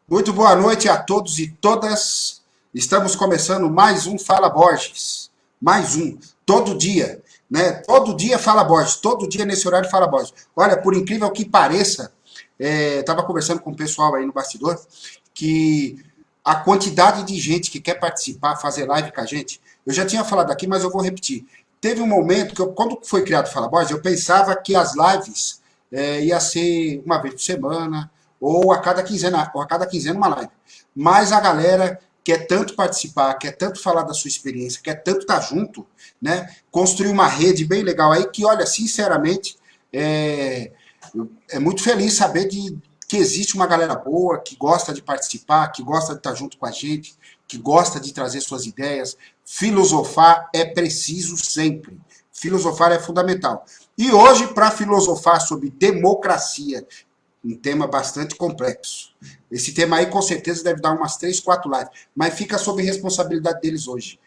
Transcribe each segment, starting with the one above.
Muito boa noite a todos e todas. Estamos começando mais um Fala Borges. Mais um. Todo dia, né? Todo dia Fala Borges. Todo dia nesse horário Fala Borges. Olha, por incrível que pareça, estava conversando com o pessoal aí no bastidor, que a quantidade de gente que quer participar, fazer live com a gente, eu já tinha falado aqui, mas eu vou repetir. Teve um momento que, quando foi criado o Fala Borges, eu pensava que as lives ia ser uma vez por semana, ou a cada quinzena uma live. Mas a galera quer tanto participar, quer tanto falar da sua experiência, quer tanto estar junto, né? Construir uma rede bem legal aí que, olha, sinceramente, é, é muito feliz saber que existe uma galera boa, que gosta de participar, que gosta de estar junto com a gente, que gosta de trazer suas ideias. Filosofar é preciso sempre. Filosofar é fundamental. E hoje, para filosofar sobre democracia, um tema bastante complexo. Esse tema aí, com certeza, deve dar umas 3, 4 lives, mas fica sob responsabilidade deles hoje.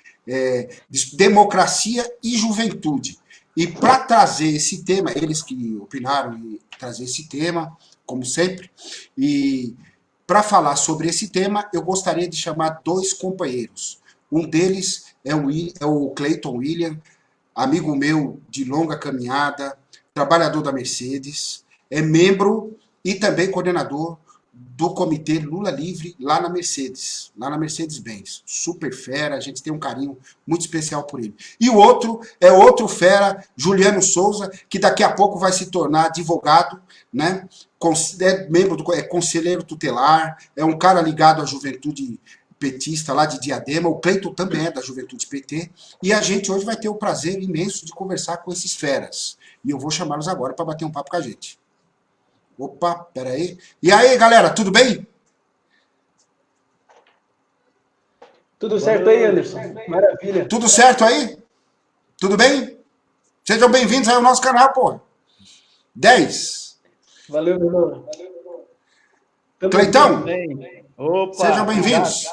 Democracia e juventude. E para trazer esse tema, eles que opinaram em trazer esse tema, como sempre, e para falar sobre esse tema, eu gostaria de chamar dois companheiros. Um deles é o Clayton William, amigo meu de longa caminhada, trabalhador da Mercedes, é membro e também coordenador do Comitê Lula Livre lá na Mercedes-Benz. Super fera, a gente tem um carinho muito especial por ele. E o outro é outro fera, Juliano Souza, que daqui a pouco vai se tornar advogado, né? É membro é conselheiro tutelar, é um cara ligado à juventude petista lá de Diadema, o Cleiton também é da Juventude PT, e a gente hoje vai ter o prazer imenso de conversar com esses feras. E eu vou chamá-los agora para bater um papo com a gente. Opa, peraí. E aí, galera, tudo bem? Tudo Boa certo aí, noite. Anderson? Maravilha. Tudo certo aí? Tudo bem? Sejam bem-vindos aí ao nosso canal, pô. 10. Valeu, meu irmão. Tamo Cleitão, junto. Bem, sejam opa, obrigado. bem-vindos.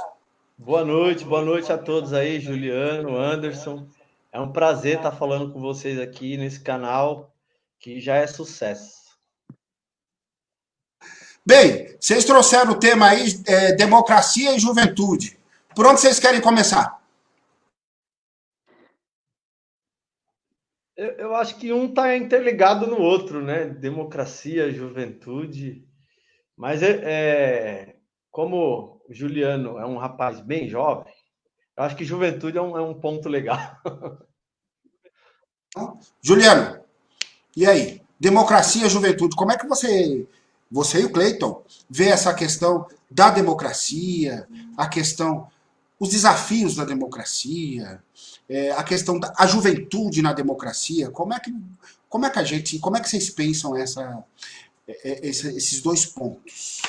Boa noite a todos aí, Juliano, Anderson. É um prazer estar falando com vocês aqui nesse canal, que já é sucesso. Bem, vocês trouxeram o tema aí, democracia e juventude. Por onde vocês querem começar? Eu acho que um está interligado no outro, né? Democracia, juventude. Mas como o Juliano é um rapaz bem jovem, eu acho que juventude é um ponto legal. Juliano, e aí? Democracia e juventude. Como é que você e o Cleiton, vê essa questão da democracia, a questão, os desafios da democracia, a questão da a juventude na democracia? Como é que vocês pensam esses dois pontos?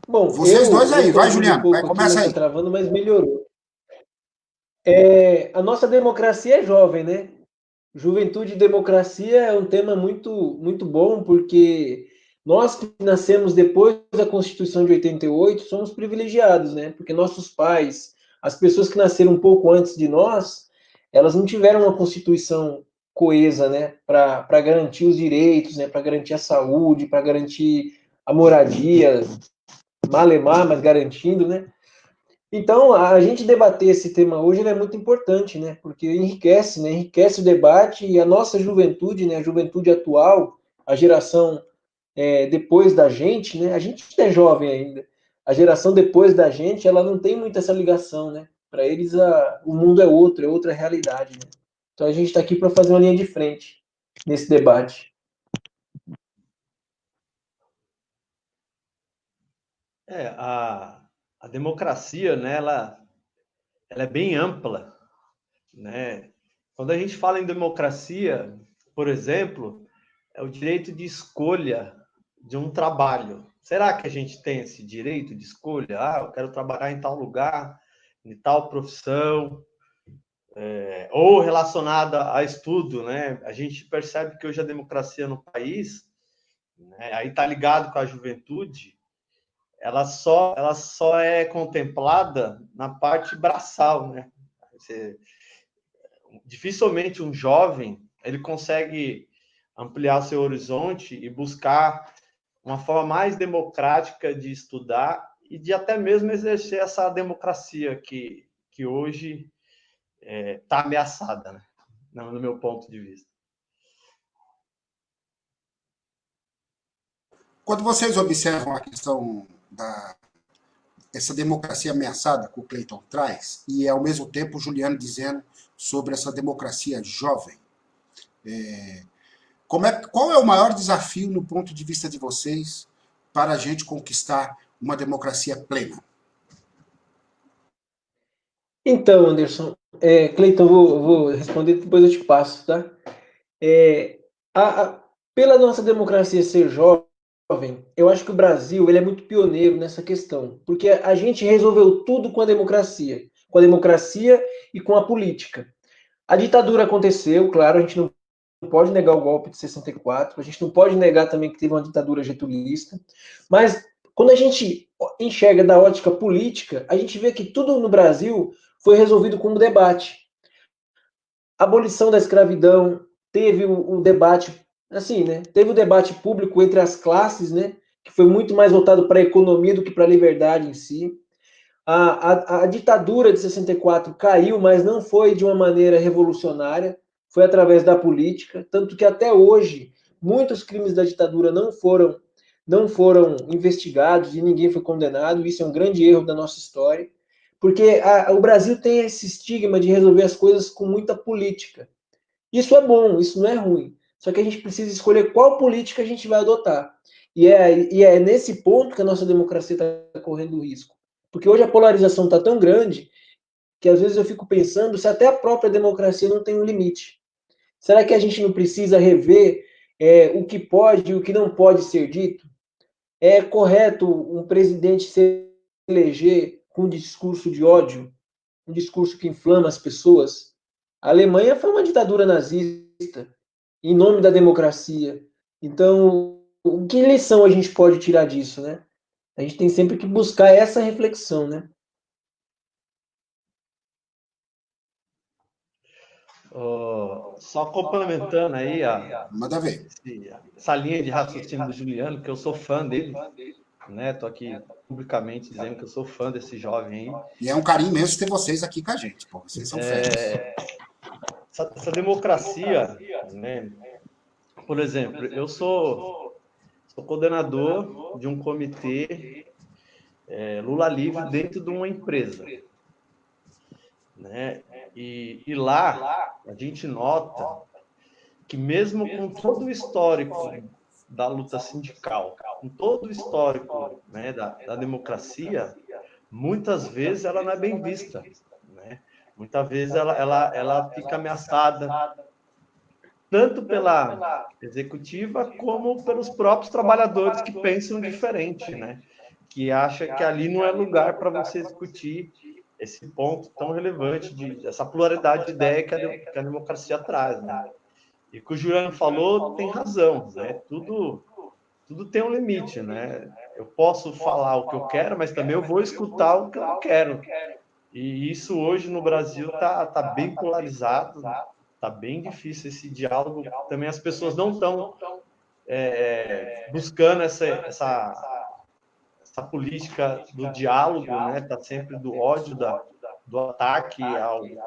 Bom, Vocês eu, dois eu aí, tô vai, ouvindo um Juliano, vai, pouco aqui, começa mas tá aí. travando, mas melhorou. A nossa democracia é jovem, né? Juventude e democracia é um tema muito, muito bom, porque nós que nascemos depois da Constituição de 88 somos privilegiados, né? Porque nossos pais, as pessoas que nasceram um pouco antes de nós, elas não tiveram uma Constituição coesa, né? Para garantir os direitos, né? Para garantir a saúde, para garantir a moradia, malemar, mas garantindo, né? Então, a gente debater esse tema hoje é muito importante, né? Porque enriquece, né? Enriquece o debate e a nossa juventude, né? A juventude atual, a geração depois da gente, né? A gente é jovem ainda. A geração depois da gente, ela não tem muito essa ligação, né? Para eles, o mundo é outra realidade, né? Então, a gente está aqui para fazer uma linha de frente nesse debate. A democracia, né, ela é bem ampla, né? Quando a gente fala em democracia, por exemplo, é o direito de escolha de um trabalho. Será que a gente tem esse direito de escolha? Ah, eu quero trabalhar em tal lugar, em tal profissão, ou relacionada a estudo, né? A gente percebe que hoje a democracia no país, né, aí está ligado com a juventude, ela só é contemplada na parte braçal, né? Você, dificilmente um jovem ele consegue ampliar seu horizonte e buscar uma forma mais democrática de estudar e de até mesmo exercer essa democracia que hoje está ameaçada, né? No meu ponto de vista. Quando vocês observam a questão essa democracia ameaçada que o Cleiton traz, e ao mesmo tempo o Juliano dizendo sobre essa democracia jovem, qual é o maior desafio no ponto de vista de vocês para a gente conquistar uma democracia plena? Então, Anderson, Cleiton, vou responder, depois eu te passo, tá? É, pela nossa democracia ser jovem, eu acho que o Brasil ele é muito pioneiro nessa questão, porque a gente resolveu tudo com a democracia e com a política. A ditadura aconteceu, claro, a gente não pode negar o golpe de 64, a gente não pode negar também que teve uma ditadura getulista, mas quando a gente enxerga da ótica política, a gente vê que tudo no Brasil foi resolvido com um debate. A abolição da escravidão, teve o debate, assim, né? Teve o debate público entre as classes, né? Que foi muito mais voltado para a economia do que para a liberdade em si. A ditadura de 64 caiu, mas não foi de uma maneira revolucionária, foi através da política, tanto que até hoje muitos crimes da ditadura não foram investigados e ninguém foi condenado. Isso é um grande erro da nossa história, porque o Brasil tem esse estigma de resolver as coisas com muita política. Isso é bom, isso não é ruim. Só que a gente precisa escolher qual política a gente vai adotar. E é nesse ponto que a nossa democracia está correndo risco. Porque hoje a polarização está tão grande que às vezes eu fico pensando se até a própria democracia não tem um limite. Será que a gente não precisa rever o que pode e o que não pode ser dito? É correto um presidente se eleger com um discurso de ódio, um discurso que inflama as pessoas? A Alemanha foi uma ditadura nazista em nome da democracia. Então, que lição a gente pode tirar disso, né? A gente tem sempre que buscar essa reflexão, né? Só complementando aí Manda ver. essa linha de raciocínio do Juliano, que eu sou fã dele, né? Tô aqui publicamente dizendo que eu sou fã desse jovem aí. E é um carinho imenso ter vocês aqui com a gente, pô. Vocês são férias. Essa democracia, né? Por exemplo, eu sou coordenador de um comitê Lula Livre dentro de uma empresa, né? E lá a gente nota que mesmo com todo o histórico da luta sindical, com todo o histórico, né, da democracia, muitas vezes ela não é bem vista, né? Muitas vezes ela fica ameaçada tanto pela executiva como pelos próprios trabalhadores que pensam diferente, né? Que acham que ali não é lugar para você discutir esse ponto tão relevante essa pluralidade de ideia que a democracia traz, né? E o que o Juliano falou tem razão, né? Tudo tem um limite, né? Eu posso falar o que eu quero, mas também eu vou escutar o que eu não quero. E isso hoje no Brasil tá bem polarizado, tá bem difícil esse diálogo. Também as pessoas não estão buscando essa política do diálogo, né? Tá sempre do ódio, do ataque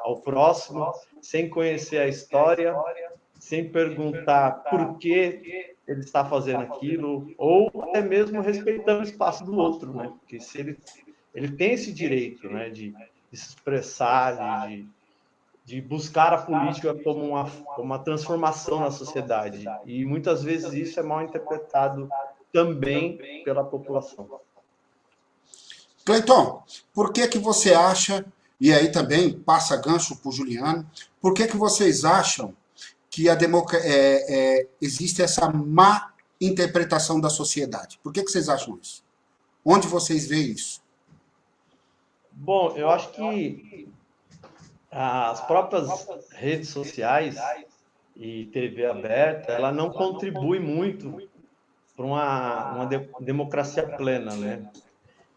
ao próximo, sem conhecer a história, sem perguntar por que ele está fazendo aquilo, ou até mesmo respeitando o espaço do outro, né? Porque se ele tem esse direito, né, de se expressar, de buscar a política como uma transformação na sociedade. E muitas vezes isso é mal interpretado também pela população. Cleiton, por que você acha, e aí também passa gancho para o Juliano, por que vocês acham que existe essa má interpretação da sociedade? Por que vocês acham isso? Onde vocês veem isso? Bom, eu acho que as próprias redes sociais e TV aberta, ela não contribui muito para uma democracia plena, né?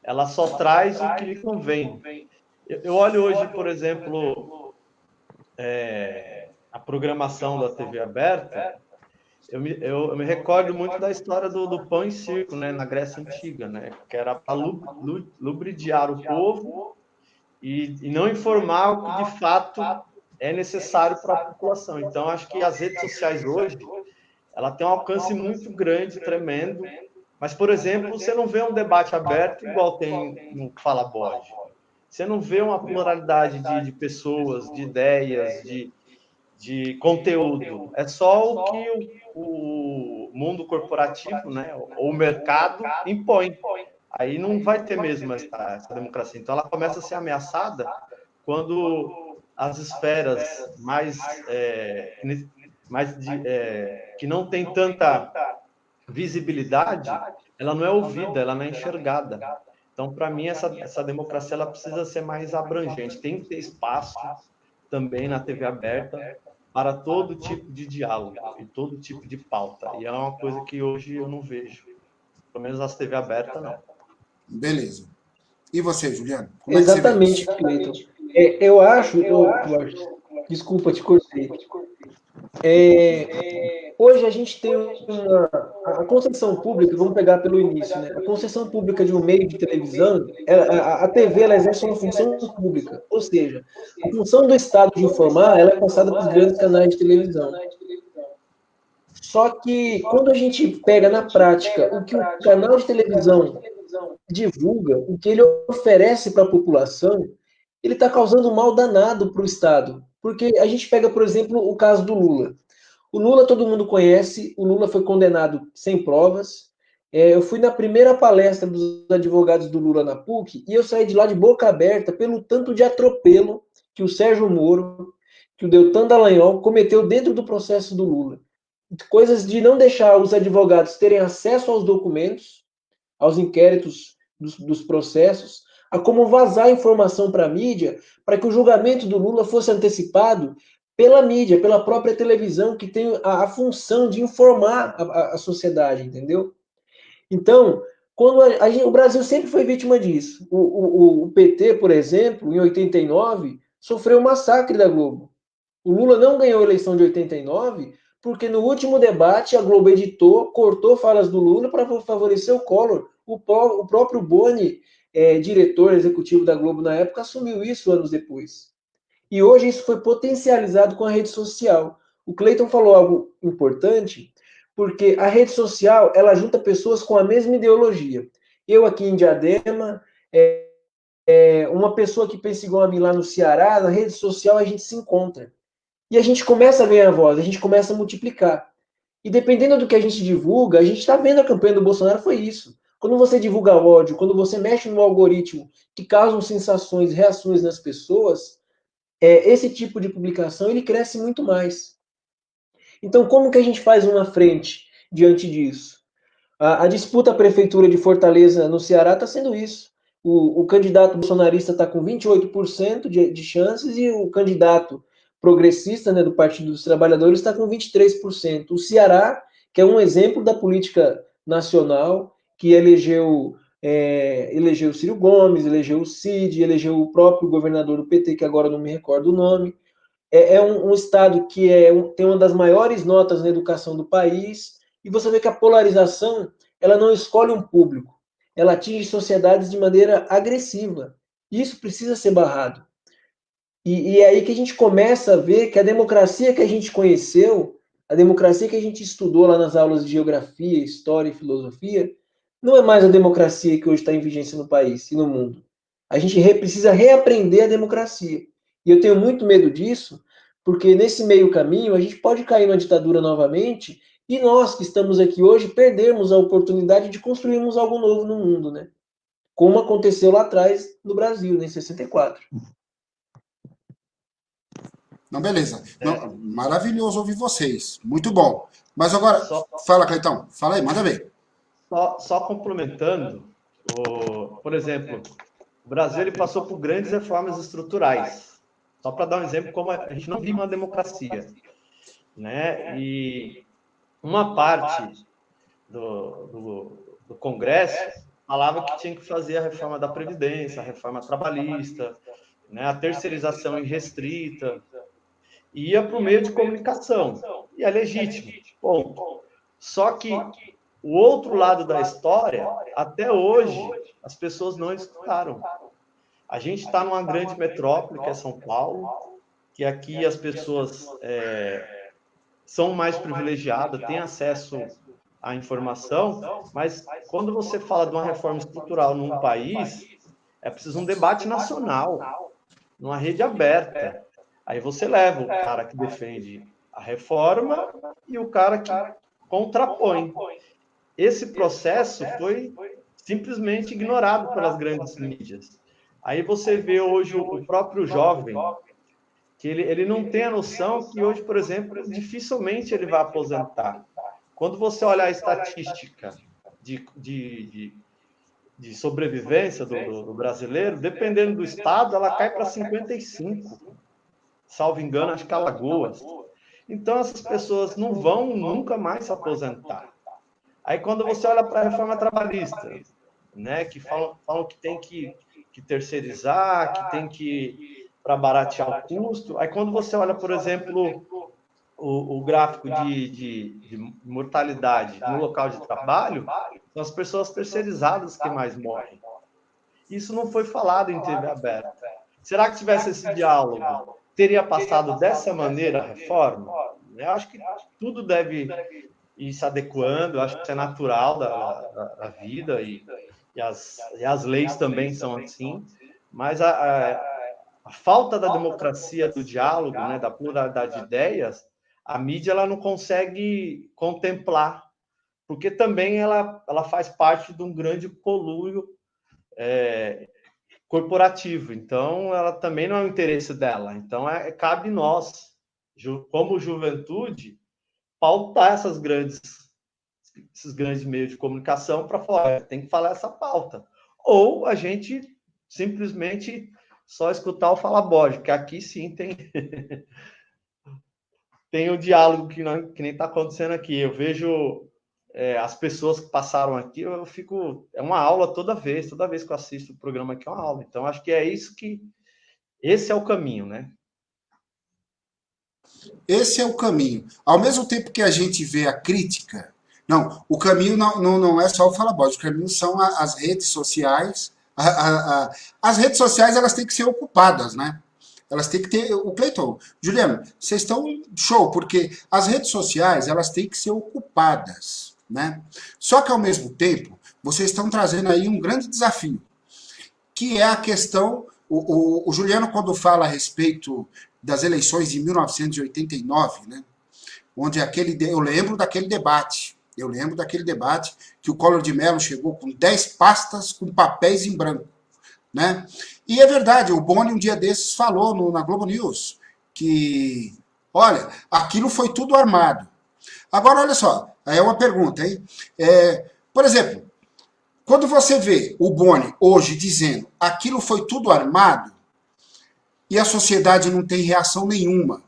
Ela só traz o que lhe convém. Eu olho hoje, por exemplo, a programação da TV aberta, eu me recordo muito da história do pão e circo, né, na Grécia Antiga, né, que era para lubridiar o povo e não informar o que de fato é necessário para a população. Então, acho que as redes sociais hoje, ela tem um alcance muito grande, tremendo, mas, por exemplo, você não vê um debate aberto igual tem no Fala Bode. Você não vê uma pluralidade de pessoas, de ideias, de conteúdo. É só o que o mundo corporativo, né, ou o mercado impõe. Aí não vai ter mesmo essa democracia. Então, ela começa a ser ameaçada quando as esferas que não tem tanta visibilidade, ela não é ouvida, ela não é enxergada. Então, para mim, essa democracia ela precisa ser mais abrangente. Tem que ter espaço também na TV aberta para todo tipo de diálogo e todo tipo de pauta. E é uma coisa que hoje eu não vejo. Pelo menos as TV abertas, não. Beleza. E você, Juliano? Como é que você vê Exatamente, isso? Cleiton. Eu acho, Cláudio, desculpa, te cortei. Hoje a gente tem a concessão pública, vamos pegar pelo início, né? A concessão pública de um meio de televisão, a TV ela exerce uma função pública, ou seja, a função do Estado de informar, ela é passada para os grandes canais de televisão. Só que quando a gente pega na prática o que o canal de televisão divulga, o que ele oferece para a população, ele está causando um mal danado para o Estado. Porque a gente pega, por exemplo, o caso do Lula. O Lula todo mundo conhece, o Lula foi condenado sem provas. Eu fui na primeira palestra dos advogados do Lula na PUC e eu saí de lá de boca aberta pelo tanto de atropelo que o Sérgio Moro, que o Deltan Dallagnol cometeu dentro do processo do Lula. Coisas de não deixar os advogados terem acesso aos documentos, aos inquéritos dos processos, a como vazar informação para a mídia, para que o julgamento do Lula fosse antecipado pela mídia, pela própria televisão, que tem a função de informar a sociedade, entendeu? Então, quando o Brasil sempre foi vítima disso. O PT, por exemplo, em 89, sofreu um massacre da Globo. O Lula não ganhou a eleição de 89 porque no último debate a Globo editou, cortou falas do Lula para favorecer o Collor. O próprio Boni, diretor executivo da Globo na época, assumiu isso anos depois. E hoje isso foi potencializado com a rede social. O Cleiton falou algo importante, porque a rede social ela junta pessoas com a mesma ideologia. Eu aqui em Diadema, uma pessoa que pensa igual a mim lá no Ceará, na rede social a gente se encontra. E a gente começa a ganhar voz, a gente começa a multiplicar. E dependendo do que a gente divulga, a gente está vendo a campanha do Bolsonaro foi isso. Quando você divulga ódio, quando você mexe no algoritmo que causam sensações, reações nas pessoas, esse tipo de publicação ele cresce muito mais. Então, como que a gente faz uma frente diante disso? A disputa à prefeitura de Fortaleza, no Ceará, está sendo isso. O candidato bolsonarista está com 28% de chances e o candidato progressista, né, do Partido dos Trabalhadores, está com 23%. O Ceará, que é um exemplo da política nacional, que elegeu Ciro Gomes, elegeu o Cid, elegeu o próprio governador do PT, que agora não me recordo o nome. É um estado que tem uma das maiores notas na educação do país, e você vê que a polarização ela não escolhe um público, ela atinge sociedades de maneira agressiva. Isso precisa ser barrado. E é aí que a gente começa a ver que a democracia que a gente conheceu, a democracia que a gente estudou lá nas aulas de geografia, história e filosofia, não é mais a democracia que hoje está em vigência no país e no mundo. A gente precisa reaprender a democracia. E eu tenho muito medo disso, porque nesse meio caminho a gente pode cair numa ditadura novamente e nós que estamos aqui hoje perdermos a oportunidade de construirmos algo novo no mundo, né? Como aconteceu lá atrás no Brasil, né, em 64. Não, beleza. Não, maravilhoso ouvir vocês. Muito bom. Mas agora, Só, fala, Cleitão. Fala aí, manda ver. só complementando, por exemplo, o Brasil ele passou por grandes reformas estruturais. Só para dar um exemplo, como a gente não vive uma democracia, né? E uma parte do Congresso falava que tinha que fazer a reforma da Previdência, a reforma trabalhista, né? A terceirização irrestrita. ia para o meio de comunicação. E é legítimo, ponto. Só que o outro lado da história, até hoje, as pessoas não estudaram. A gente está numa grande metrópole, que é São Paulo, que aqui as pessoas são mais privilegiadas, têm acesso à informação, mas quando você fala de uma reforma estrutural num país, é preciso um debate nacional, numa rede aberta. Aí você leva o cara que defende a reforma e o cara que contrapõe. Esse processo foi simplesmente ignorado pelas grandes mídias. Aí você vê hoje o próprio jovem, que ele não tem a noção que hoje, por exemplo, dificilmente ele vai aposentar. Quando você olha a estatística de sobrevivência do brasileiro, dependendo do estado, ela cai para 55. Salvo engano, acho que Alagoas. Então, essas pessoas não vão nunca mais se aposentar. Aí, quando você olha para a reforma trabalhista, né, que falam que tem que terceirizar, que tem que para baratear o custo. Aí, quando você olha, por exemplo, o gráfico de mortalidade no local de trabalho, são as pessoas terceirizadas que mais morrem. Isso não foi falado em TV aberta. Será que tivesse esse diálogo, teria passado dessa maneira a reforma? Eu acho que tudo deve ir se adequando, eu acho que isso é natural da vida, e as leis também são assim, mas a falta da democracia, do diálogo, né, da pluralidade de ideias, a mídia ela não consegue contemplar, porque também ela faz parte de um grande conluio corporativo, então ela também não é o interesse dela. Então cabe nós, como juventude, pautar esses grandes meios de comunicação para falar, tem que falar essa pauta. Ou a gente simplesmente só escutar o Fala Bode, que aqui sim tem o diálogo que nem está acontecendo aqui. Eu vejo as pessoas que passaram aqui, eu fico... É uma aula toda vez que eu assisto o programa aqui é uma aula. Então, acho que é isso esse é o caminho, né? Esse é o caminho. Ao mesmo tempo que a gente vê a crítica, não, o caminho não é só o Fala Bode, o caminho são as redes sociais. As redes sociais, elas têm que ser ocupadas, né? Elas têm que ter... O Cleiton, Juliano, vocês estão show, porque as redes sociais, elas têm que ser ocupadas, né? Só que, ao mesmo tempo, vocês estão trazendo aí um grande desafio, que é a questão... O Juliano, quando fala a respeito das eleições de 1989, né, onde eu lembro daquele debate, que o Collor de Mello chegou com 10 pastas com papéis em branco, né? E é verdade, o Boni um dia desses falou na Globo News que, olha, aquilo foi tudo armado. Agora, olha só, aí é uma pergunta, hein? Por exemplo, quando você vê o Boni hoje dizendo aquilo foi tudo armado e a sociedade não tem reação nenhuma,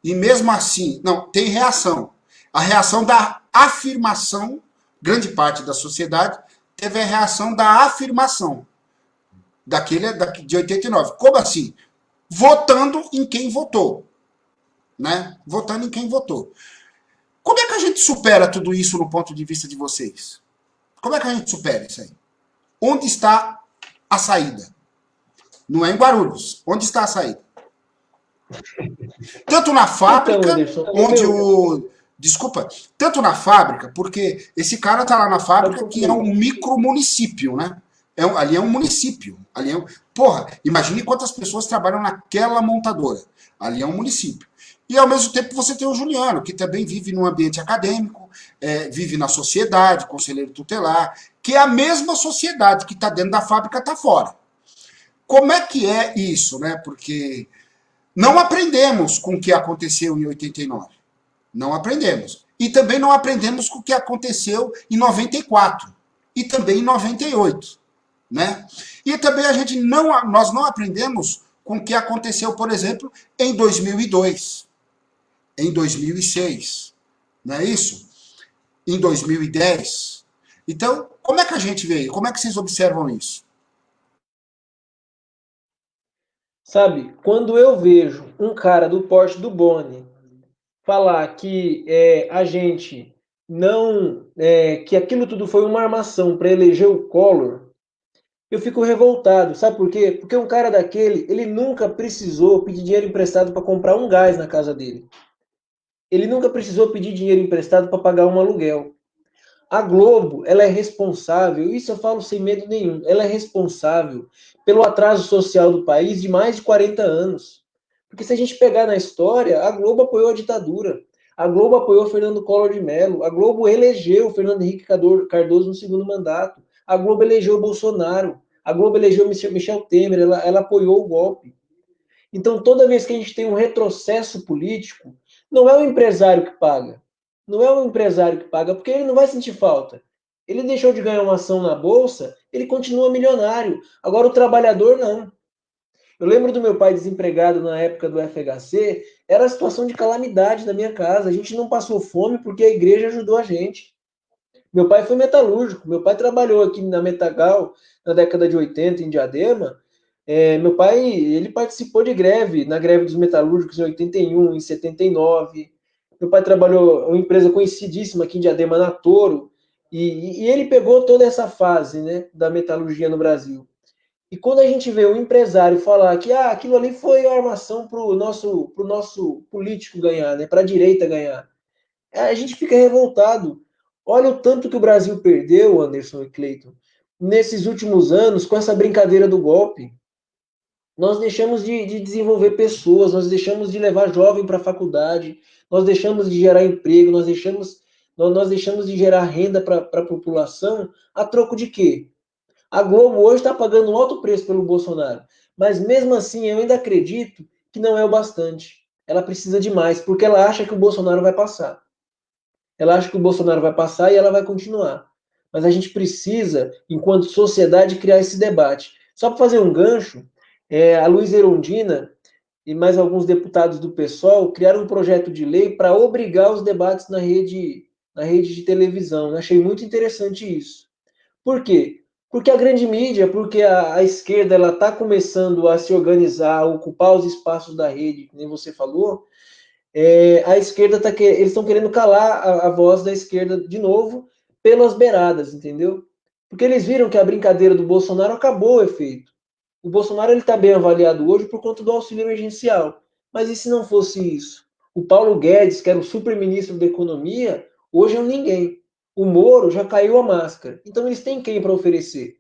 e mesmo assim, não, tem reação. A reação da afirmação, grande parte da sociedade teve a reação da afirmação de 89. Como assim? Votando em quem votou, né? Votando em quem votou. Como é que a gente supera tudo isso no ponto de vista de vocês? Como é que a gente supera isso aí? Onde está a saída? Não é em Guarulhos. Onde está a saída? Tanto na fábrica, Então, Anderson, onde o... Desculpa, tanto na fábrica, porque esse cara tá lá na fábrica que é um micromunicípio, né? Ali é um município. Porra, imagine quantas pessoas trabalham naquela montadora. Ali é um município. E ao mesmo tempo você tem o Juliano, que também vive num ambiente acadêmico, vive na sociedade, conselheiro tutelar, que é a mesma sociedade que está dentro da fábrica, está fora. Como é que é isso, né? Porque não aprendemos com o que aconteceu em 89. Não aprendemos. E também não aprendemos com o que aconteceu em 94. E também em 98. Né? E também nós não aprendemos com o que aconteceu, por exemplo, em 2002. Em 2006, não é isso? Em 2010. Então, como é que a gente vê? Como é que vocês observam isso? Sabe, quando eu vejo um cara do porte do Boni falar que a gente não, que aquilo tudo foi uma armação para eleger o Collor, eu fico revoltado. Sabe por quê? Porque um cara daquele, ele nunca precisou pedir dinheiro emprestado para comprar um gás na casa dele. Ele nunca precisou pedir dinheiro emprestado para pagar um aluguel. A Globo, ela é responsável, isso eu falo sem medo nenhum, ela é responsável pelo atraso social do país de mais de 40 anos. Porque se a gente pegar na história, a Globo apoiou a ditadura, a Globo apoiou Fernando Collor de Mello, a Globo elegeu Fernando Henrique Cardoso no segundo mandato, a Globo elegeu Bolsonaro, a Globo elegeu Michel Temer, ela apoiou o golpe. Então, toda vez que a gente tem um retrocesso político, não é o empresário que paga. Não é o empresário que paga, porque ele não vai sentir falta. Ele deixou de ganhar uma ação na bolsa, ele continua milionário. Agora, o trabalhador não. Eu lembro do meu pai desempregado na época do FHC, era a situação de calamidade na minha casa. A gente não passou fome porque a igreja ajudou a gente. Meu pai foi metalúrgico, meu pai trabalhou aqui na Metagal na década de 80 em Diadema. Meu pai, ele participou de greve, na greve dos metalúrgicos em 81, em 79. Meu pai trabalhou em uma empresa conhecidíssima aqui em Diadema, na Toro, e ele pegou toda essa fase, né, da metalurgia no Brasil. E quando a gente vê um empresário falar que aquilo ali foi a armação para o nosso político ganhar, né, para a direita ganhar, a gente fica revoltado. Olha o tanto que o Brasil perdeu, Anderson e Cleiton, nesses últimos anos com essa brincadeira do golpe. Nós deixamos de desenvolver pessoas, nós deixamos de levar jovem para a faculdade, nós deixamos de gerar emprego, nós deixamos de gerar renda para a população, a troco de quê? A Globo hoje está pagando um alto preço pelo Bolsonaro, mas mesmo assim eu ainda acredito que não é o bastante. Ela precisa de mais, porque ela acha que o Bolsonaro vai passar. Ela acha que o Bolsonaro vai passar e ela vai continuar. Mas a gente precisa, enquanto sociedade, criar esse debate. Só para fazer um gancho, a Luiz Erundina e mais alguns deputados do PSOL criaram um projeto de lei para obrigar os debates na rede de televisão. Eu achei muito interessante isso. Por quê? Porque a grande mídia, porque a esquerda ela está começando a se organizar, a ocupar os espaços da rede, que nem você falou, a esquerda eles estão querendo calar a voz da esquerda de novo pelas beiradas, entendeu? Porque eles viram que a brincadeira do Bolsonaro acabou o efeito. O Bolsonaro ele está bem avaliado hoje por conta do auxílio emergencial. Mas e se não fosse isso? O Paulo Guedes, que era o super-ministro da Economia, hoje é um ninguém. O Moro já caiu a máscara. Então eles têm quem para oferecer?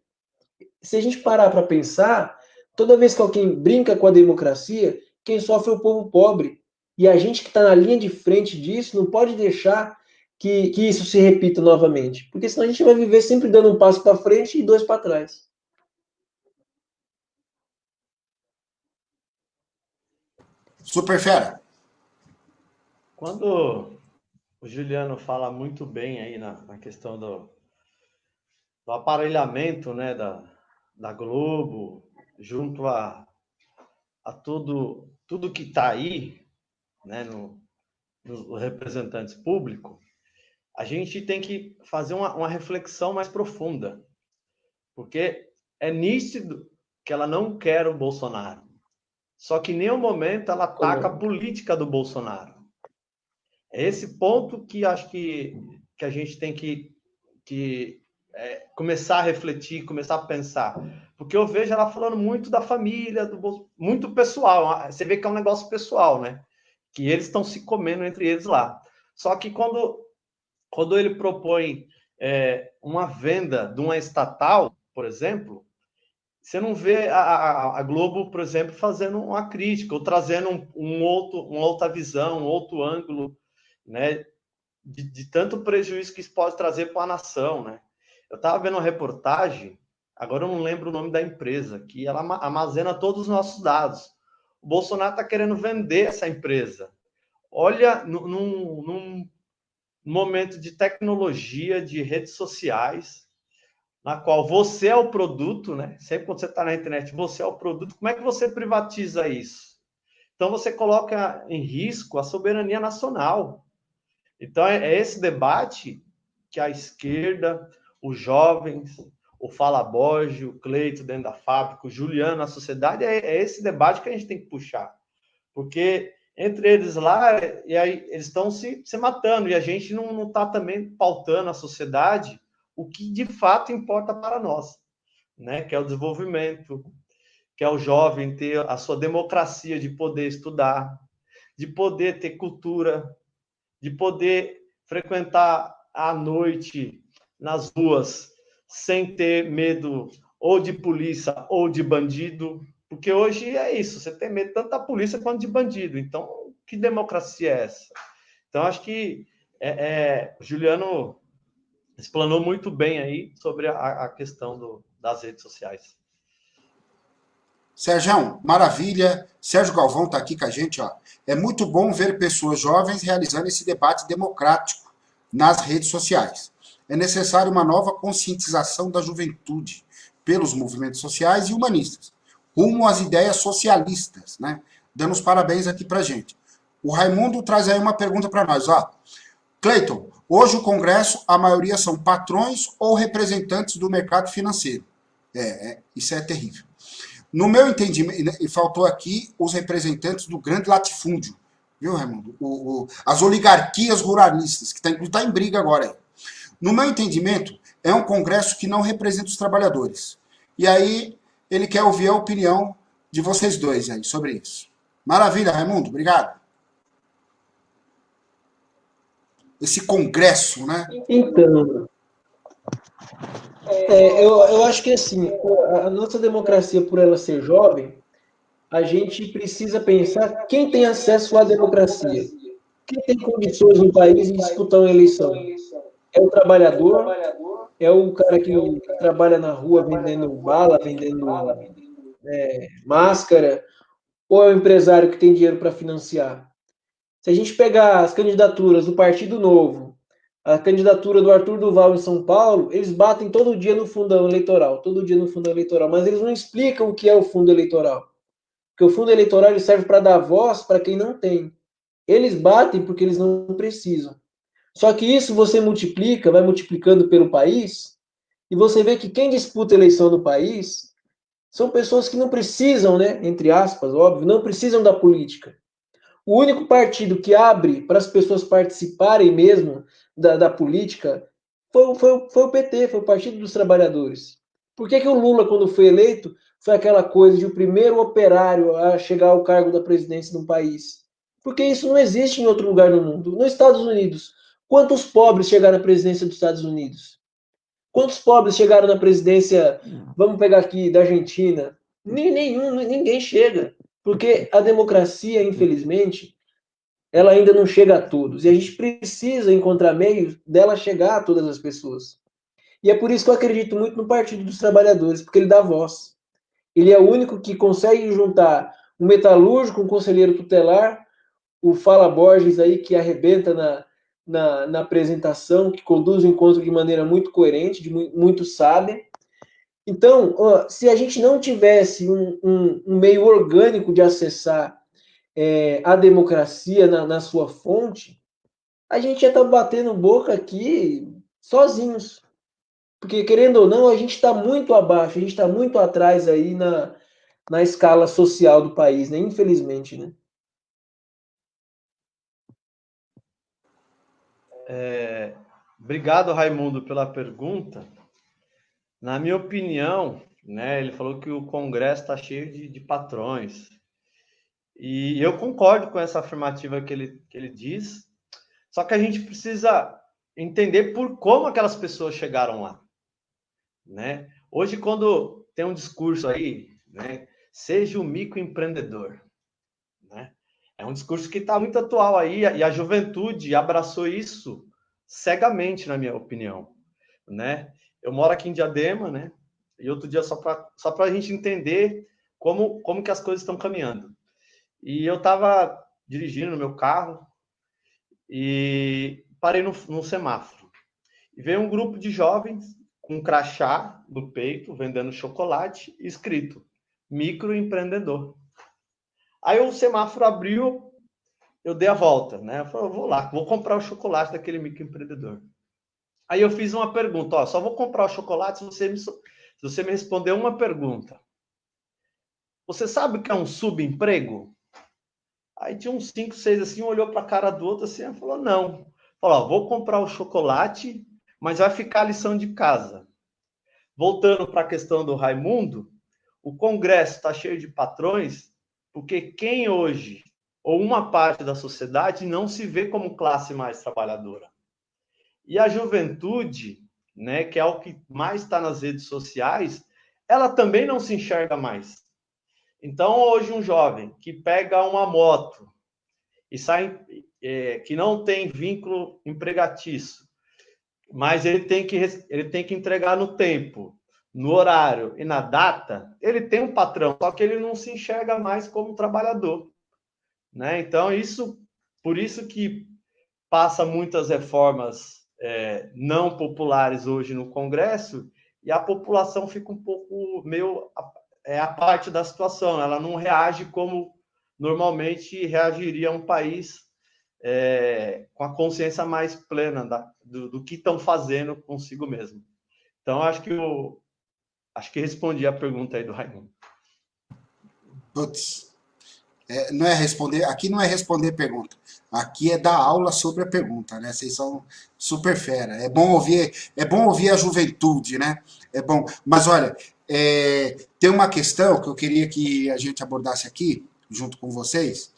Se a gente parar para pensar, toda vez que alguém brinca com a democracia, quem sofre é o povo pobre. E a gente que está na linha de frente disso não pode deixar que isso se repita novamente. Porque senão a gente vai viver sempre dando um passo para frente e dois para trás. Super fera. Quando o Juliano fala muito bem aí na questão do aparelhamento, né, da Globo, junto a tudo que está aí, né, nos representantes públicos, a gente tem que fazer uma reflexão mais profunda, porque é nítido que ela não quer o Bolsonaro. Só que em nenhum momento ela ataca a política do Bolsonaro. É esse ponto que acho que a gente tem que começar a refletir, começar a pensar. Porque eu vejo ela falando muito da família, muito pessoal. Você vê que é um negócio pessoal, né? Que eles estão se comendo entre eles lá. Só que quando ele propõe uma venda de uma estatal, por exemplo, você não vê a Globo, por exemplo, fazendo uma crítica ou trazendo uma outra visão, um outro ângulo, né, de tanto prejuízo que isso pode trazer para a nação, né? Eu estava vendo uma reportagem, agora eu não lembro o nome da empresa, que ela armazena todos os nossos dados. O Bolsonaro está querendo vender essa empresa. Olha, num momento de tecnologia, de redes sociais, na qual você é o produto, né? Sempre quando você está na internet, você é o produto. Como é que você privatiza isso? Então você coloca em risco a soberania nacional. Então é esse debate que a esquerda, os jovens, o Fala Borges, o Cleito dentro da fábrica, o Juliano na sociedade, é esse debate que a gente tem que puxar. Porque entre eles lá, e aí eles estão se matando, e a gente não está também pautando a sociedade o que de fato importa para nós, né? Que é o desenvolvimento, que é o jovem ter a sua democracia de poder estudar, de poder ter cultura, de poder frequentar à noite nas ruas sem ter medo ou de polícia ou de bandido, porque hoje é isso, você tem medo tanto da polícia quanto de bandido. Então, que democracia é essa? Então, acho que o Juliano explanou muito bem aí sobre a questão das redes sociais. Sérgio, maravilha. Sérgio Galvão está aqui com a gente. Ó. É muito bom ver pessoas jovens realizando esse debate democrático nas redes sociais. É necessário uma nova conscientização da juventude pelos movimentos sociais e humanistas, rumo às ideias socialistas, né? Dando os parabéns aqui para a gente. O Raimundo traz aí uma pergunta para nós. Ó. Cleiton, hoje o Congresso, a maioria são patrões ou representantes do mercado financeiro. Isso é terrível. No meu entendimento, e faltou aqui os representantes do grande latifúndio, viu, Raimundo? As oligarquias ruralistas, que está em briga agora aí. No meu entendimento, é um congresso que não representa os trabalhadores. E aí, ele quer ouvir a opinião de vocês dois aí sobre isso. Maravilha, Raimundo, obrigado. Esse congresso, né? Então, eu acho que assim, a nossa democracia, por ela ser jovem, a gente precisa pensar quem tem acesso à democracia. Quem tem condições no país de disputar uma eleição? É o trabalhador? É o cara que trabalha na rua vendendo bala, vendendo máscara? Ou é o empresário que tem dinheiro para financiar? Se a gente pegar as candidaturas do Partido Novo, a candidatura do Arthur Duval em São Paulo, eles batem todo dia no fundão eleitoral, todo dia no fundão eleitoral, mas eles não explicam o que é o fundo eleitoral. Porque o fundo eleitoral ele serve para dar voz para quem não tem. Eles batem porque eles não precisam. Só que isso você multiplica, vai multiplicando pelo país, e você vê que quem disputa a eleição no país são pessoas que não precisam, né, entre aspas, óbvio, não precisam da política. O único partido que abre para as pessoas participarem mesmo da política foi o PT, foi o Partido dos Trabalhadores. Por que o Lula, quando foi eleito, foi aquela coisa de o primeiro operário a chegar ao cargo da presidência de um país? Porque isso não existe em outro lugar no mundo. Nos Estados Unidos, quantos pobres chegaram à presidência dos Estados Unidos? Quantos pobres chegaram na presidência, vamos pegar aqui, da Argentina? Ninguém chega. Porque a democracia, infelizmente, ela ainda não chega a todos. E a gente precisa encontrar meios dela chegar a todas as pessoas. E é por isso que eu acredito muito no Partido dos Trabalhadores, porque ele dá voz. Ele é o único que consegue juntar um metalúrgico, um conselheiro tutelar, o Fala Borges aí, que arrebenta na apresentação, que conduz o encontro de maneira muito coerente, muito sábia. Então, se a gente não tivesse um meio orgânico de acessar a democracia na sua fonte, a gente ia estar batendo boca aqui sozinhos. Porque, querendo ou não, a gente está muito abaixo, a gente está muito atrás aí na escala social do país, né? Infelizmente, né? Obrigado, Raimundo, pela pergunta. Na minha opinião, né, ele falou que o Congresso está cheio de patrões. E eu concordo com essa afirmativa que ele diz, só que a gente precisa entender por como aquelas pessoas chegaram lá. Né? Hoje, quando tem um discurso aí, né, seja o microempreendedor, né? É um discurso que está muito atual aí, e a juventude abraçou isso cegamente, na minha opinião. Né? Eu moro aqui em Diadema, né? E outro dia, só para a gente entender como que as coisas estão caminhando. E eu estava dirigindo no meu carro e parei no semáforo. E veio um grupo de jovens com um crachá no peito, vendendo chocolate, escrito microempreendedor. Aí o semáforo abriu, eu dei a volta, né? Eu falei, eu vou lá, vou comprar o chocolate daquele microempreendedor. Aí eu fiz uma pergunta, ó, só vou comprar o chocolate se você me responder uma pergunta. Você sabe o que é um subemprego? Aí tinha uns 5, 6 assim, um olhou para a cara do outro assim e falou, não. Falou, ó, vou comprar o chocolate, mas vai ficar a lição de casa. Voltando para a questão do Raimundo, o Congresso está cheio de patrões, porque quem hoje, ou uma parte da sociedade, não se vê como classe mais trabalhadora. E a juventude, né, que é o que mais está nas redes sociais, ela também não se enxerga mais. Então, hoje, um jovem que pega uma moto e sai, que não tem vínculo empregatício, mas ele tem que entregar no tempo, no horário e na data, ele tem um patrão, só que ele não se enxerga mais como trabalhador, né? Então, por isso que passa muitas reformas não populares hoje no Congresso e a população fica um pouco meio a parte da situação, ela não reage como normalmente reagiria um país com a consciência mais plena do que estão fazendo consigo mesmo. Então, acho que respondi a pergunta aí do Raimundo. Putz, não é responder, aqui não é responder pergunta, aqui é dar aula sobre a pergunta, né? Vocês são super fera. É bom ouvir a juventude, né? É bom. Mas olha, tem uma questão que eu queria que a gente abordasse aqui, junto com vocês.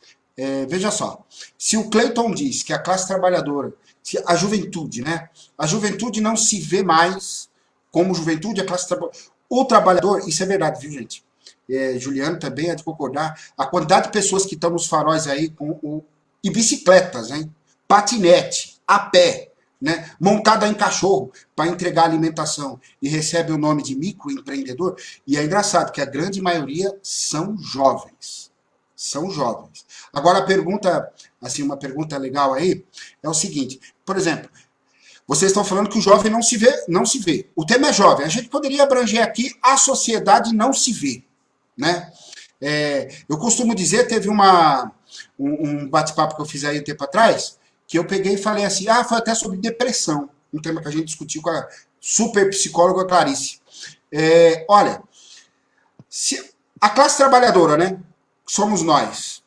Veja só, se o Clayton diz que a classe trabalhadora, a juventude, né? A juventude não se vê mais como juventude, a classe trabalhadora. O trabalhador, isso é verdade, viu, gente? Juliano também é de concordar, a quantidade de pessoas que estão nos faróis aí e bicicletas, hein? Patinete, a pé, né? Montada em cachorro para entregar alimentação e recebe o nome de microempreendedor. E é engraçado que a grande maioria são jovens. São jovens. Agora a pergunta, assim, uma pergunta legal aí é o seguinte, por exemplo, vocês estão falando que o jovem não se vê, não se vê. O tema é jovem. A gente poderia abranger aqui a sociedade não se vê, né? Eu costumo dizer, teve um bate-papo que eu fiz aí um tempo atrás, que eu peguei e falei assim, foi até sobre depressão, um tema que a gente discutiu com a super psicóloga Clarice. Olha, se a classe trabalhadora, né, somos nós,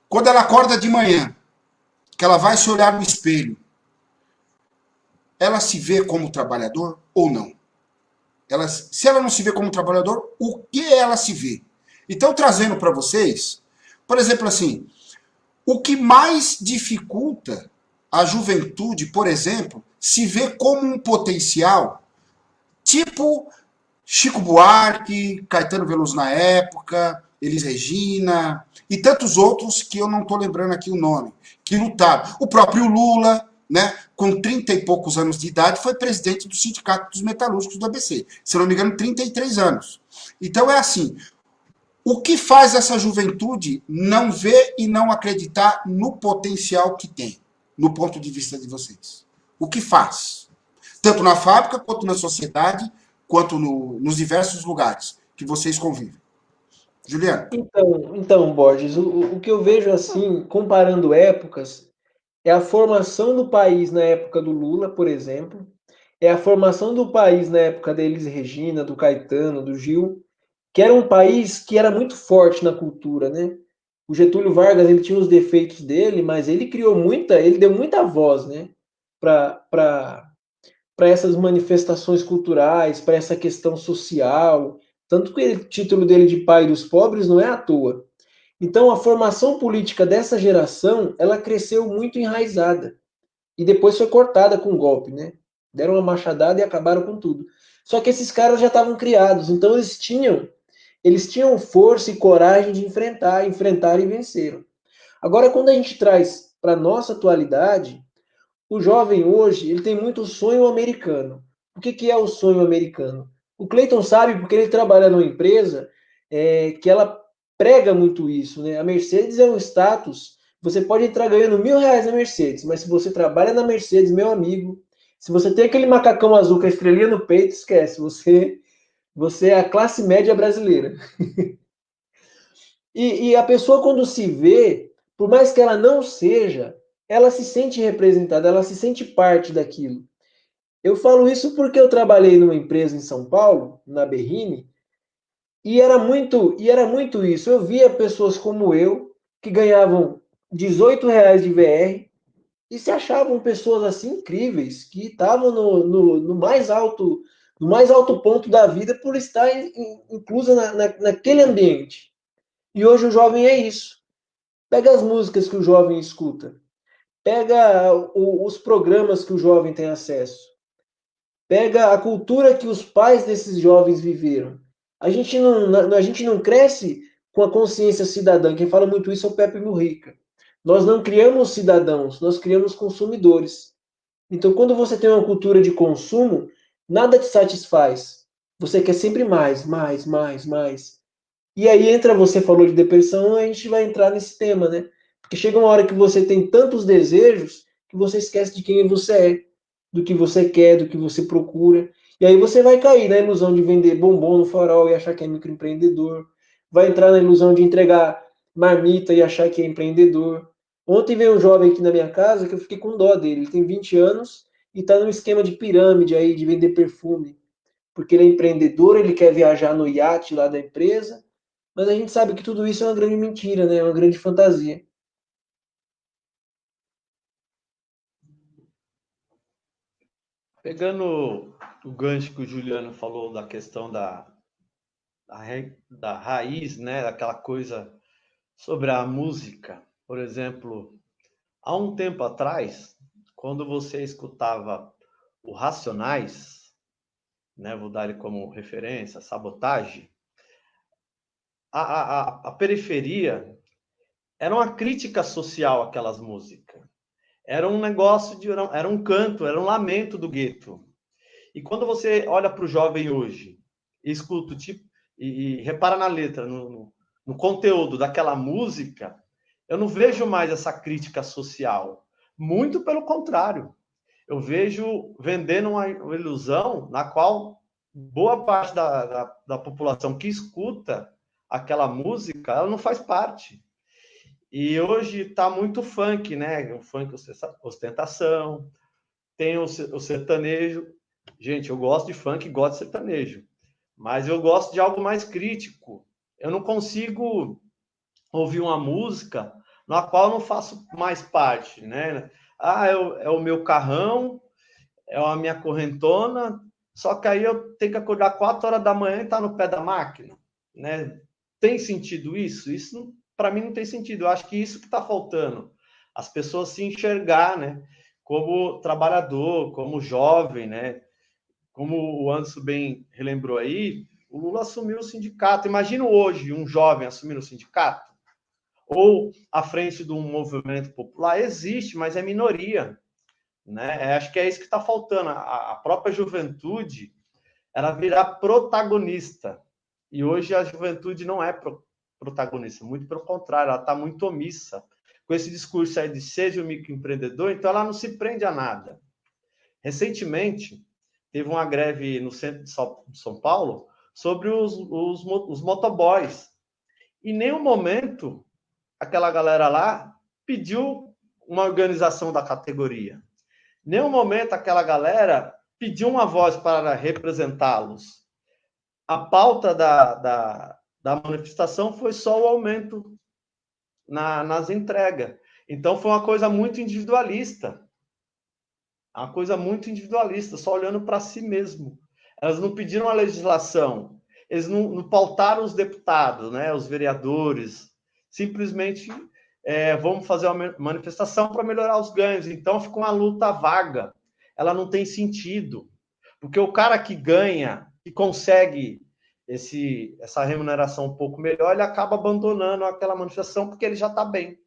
quando ela acorda de manhã, que ela vai se olhar no espelho, ela se vê como trabalhador ou não? Se ela não se vê como trabalhador, o que ela se vê? Então, trazendo para vocês, por exemplo, assim, o que mais dificulta a juventude, por exemplo, se vê como um potencial, tipo Chico Buarque, Caetano Veloso na época, Elis Regina, e tantos outros que eu não estou lembrando aqui o nome, que lutaram. O próprio Lula, né, com 30 e poucos anos de idade, foi presidente do Sindicato dos Metalúrgicos do ABC. Se não me engano, 33 anos. Então é assim, o que faz essa juventude não ver e não acreditar no potencial que tem, no ponto de vista de vocês? O que faz? Tanto na fábrica, quanto na sociedade, quanto nos diversos lugares que vocês convivem. Juliano? Então, Borges, o que eu vejo assim, comparando épocas, é a formação do país na época do Lula, por exemplo, é a formação do país na época da Elis Regina, do Caetano, do Gil, que era um país que era muito forte na cultura, né? O Getúlio Vargas, ele tinha os defeitos dele, mas ele ele deu muita voz, né, para essas manifestações culturais, para essa questão social, tanto que o título dele de pai dos pobres não é à toa. Então, a formação política dessa geração, ela cresceu muito enraizada. E depois foi cortada com o golpe, né? Deram uma machadada e acabaram com tudo. Só que esses caras já estavam criados, então eles tinham força e coragem de enfrentar e venceram. Agora, quando a gente traz para a nossa atualidade, o jovem hoje, ele tem muito sonho americano. O que é o sonho americano? O Clayton sabe porque ele trabalha numa empresa que ela prega muito isso, né? A Mercedes é um status. Você pode entrar ganhando R$1.000 na Mercedes, mas se você trabalha na Mercedes, meu amigo, se você tem aquele macacão azul com a estrelinha no peito, esquece. Você é a classe média brasileira. E a pessoa, quando se vê, por mais que ela não seja, ela se sente representada, ela se sente parte daquilo. Eu falo isso porque eu trabalhei numa empresa em São Paulo, na Berrine, e era muito isso. Eu via pessoas como eu, que ganhavam R$ 18 de VR, e se achavam pessoas assim incríveis, que estavam no mais alto ponto da vida por estar inclusa naquele ambiente. E hoje o jovem é isso. Pega as músicas que o jovem escuta, pega os programas que o jovem tem acesso, pega a cultura que os pais desses jovens viveram. A gente não cresce com a consciência cidadã. Quem fala muito isso é o Pepe Mujica. Nós não criamos cidadãos, nós criamos consumidores. Então, quando você tem uma cultura de consumo, nada te satisfaz. Você quer sempre mais, mais, mais, mais. E aí entra, você falou de depressão, a gente vai entrar nesse tema, né? Porque chega uma hora que você tem tantos desejos que você esquece de quem você é, do que você quer, do que você procura. E aí você vai cair na ilusão de vender bombom no farol e achar que é microempreendedor. Vai entrar na ilusão de entregar marmita e achar que é empreendedor. Ontem veio um jovem aqui na minha casa que eu fiquei com dó dele. Ele tem 20 anos e está num esquema de pirâmide aí, de vender perfume. Porque ele é empreendedor, ele quer viajar no iate lá da empresa, mas a gente sabe que tudo isso é uma grande mentira, né? É uma grande fantasia. Pegando o gancho que o Juliano falou da questão da raiz, né? Daquela coisa sobre a música. Por exemplo, há um tempo atrás, quando você escutava o Racionais, né? Vou dar ele como referência, Sabotagem, a periferia era uma crítica social aquelas músicas. Era um negócio era um canto, era um lamento do gueto. E quando você olha para o jovem hoje e escuta tipo, e repara na letra, no conteúdo daquela música, eu não vejo mais essa crítica social. Muito pelo contrário. Eu vejo vendendo uma ilusão na qual boa parte da população que escuta aquela música, ela não faz parte. E hoje está muito funk, né? O funk ostentação, tem o sertanejo. Gente, eu gosto de funk e gosto de sertanejo, mas eu gosto de algo mais crítico. Eu não consigo ouvir uma música na qual eu não faço mais parte, né? Ah, é o meu carrão, é a minha correntona, só que aí eu tenho que acordar 4 horas da manhã e estar no pé da máquina, né? Tem sentido isso? Isso, para mim, não tem sentido. Eu acho que isso que está faltando. As pessoas se enxergar, né? Como trabalhador, como jovem, né? Como o Anderson bem relembrou aí, o Lula assumiu o sindicato. Imagina hoje um jovem assumindo o sindicato ou à frente de um movimento popular. Existe, mas é minoria, né? Acho que é isso que está faltando. A própria juventude, ela virar protagonista. E hoje a juventude não é protagonista, muito pelo contrário, ela está muito omissa. Com esse discurso aí de seja um microempreendedor, então ela não se prende a nada. Recentemente, teve uma greve no centro de São Paulo sobre os motoboys. Em nenhum momento aquela galera lá pediu uma organização da categoria. Em nenhum momento aquela galera pediu uma voz para representá-los. A pauta da manifestação foi só o aumento nas entregas. Então foi uma coisa muito individualista. Uma coisa muito individualista, só olhando para si mesmo. Elas não pediram a legislação, eles não pautaram os deputados, né, os vereadores, simplesmente vamos fazer uma manifestação para melhorar os ganhos. Então fica uma luta vaga, ela não tem sentido, porque o cara que ganha, que consegue essa remuneração um pouco melhor, ele acaba abandonando aquela manifestação porque ele já está bem.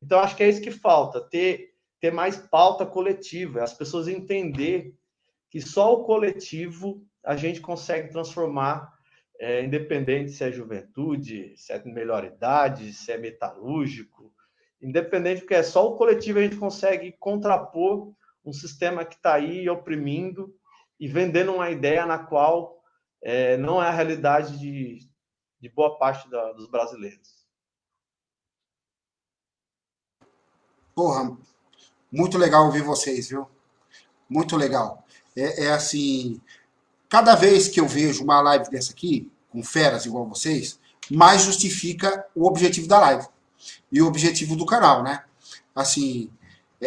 Então acho que é isso que falta, ter mais pauta coletiva, as pessoas entender que só o coletivo a gente consegue transformar, independente se é juventude, se é melhor idade, se é metalúrgico, independente, porque é só o coletivo a gente consegue contrapor um sistema que está aí oprimindo e vendendo uma ideia na qual não é a realidade de boa parte dos brasileiros. Porra, Muito legal ouvir vocês, viu? Muito legal. É assim, cada vez que eu vejo uma live dessa aqui, com feras igual vocês, mais justifica o objetivo da live e o objetivo do canal, né? Assim,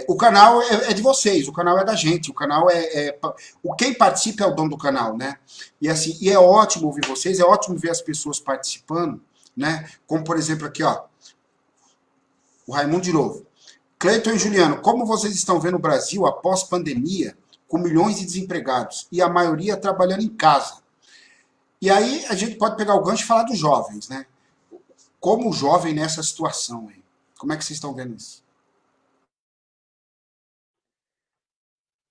o canal é de vocês, o canal é da gente, o canal o quem participa é o dono do canal, né? E assim, e é ótimo ouvir vocês, é ótimo ver as pessoas participando, né? Como por exemplo aqui, ó, o Raimundo de novo. Cleiton e Juliano, como vocês estão vendo o Brasil após pandemia, com milhões de desempregados e a maioria trabalhando em casa? E aí a gente pode pegar o gancho e falar dos jovens, né? Como o jovem nessa situação aí? Como é que vocês estão vendo isso?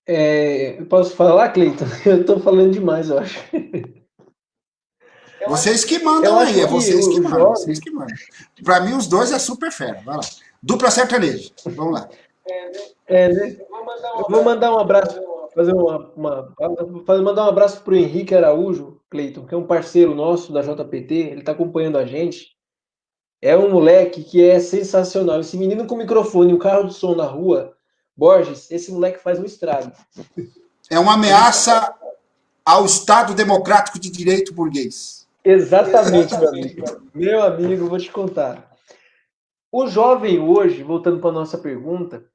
Eu posso falar, Cleiton? Eu estou falando demais, eu acho. Vocês que Eu mandam aí, acho é que vocês que o mandam, vocês jovem. que mandam. Para mim, os dois é super fera. Vai lá. Dupla sertaneja. Vamos lá. Né? Eu vou mandar um abraço, mandar um abraço para o Henrique Araújo, Cleiton, que é um parceiro nosso da JPT, ele está acompanhando a gente. É um moleque que é sensacional. Esse menino com microfone, o carro de som na rua, Borges, esse moleque faz um estrago. É uma ameaça ao Estado Democrático de Direito burguês. Exatamente, meu amigo. Meu amigo, vou te contar. O jovem hoje, voltando para a nossa pergunta,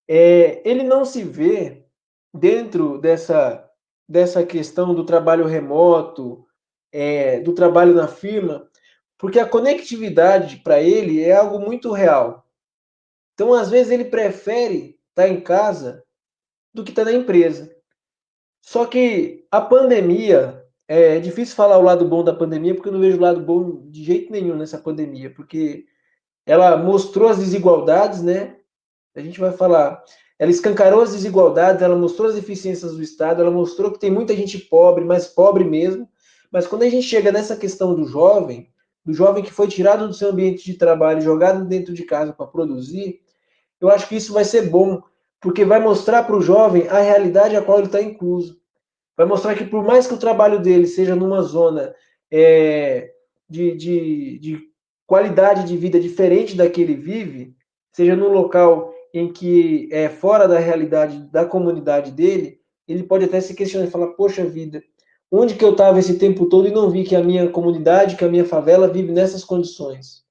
ele não se vê dentro dessa questão do trabalho remoto, do trabalho na firma, porque a conectividade para ele é algo muito real. Então, às vezes, ele prefere estar em casa do que estar na empresa. Só que a pandemia, é difícil falar o lado bom da pandemia, porque eu não vejo o lado bom de jeito nenhum nessa pandemia, porque ela mostrou as desigualdades, né? A gente vai falar, ela escancarou as desigualdades, ela mostrou as deficiências do Estado, ela mostrou que tem muita gente pobre, mas pobre mesmo. Mas quando a gente chega nessa questão do jovem que foi tirado do seu ambiente de trabalho, jogado dentro de casa para produzir, eu acho que isso vai ser bom, porque vai mostrar para o jovem a realidade a qual ele está incluso. Vai mostrar que por mais que o trabalho dele seja numa zona de qualidade de vida diferente da que ele vive, seja num local em que é fora da realidade da comunidade dele, ele pode até se questionar e falar, poxa vida, onde que eu estava esse tempo todo e não vi que a minha comunidade, que a minha favela vive nessas condições?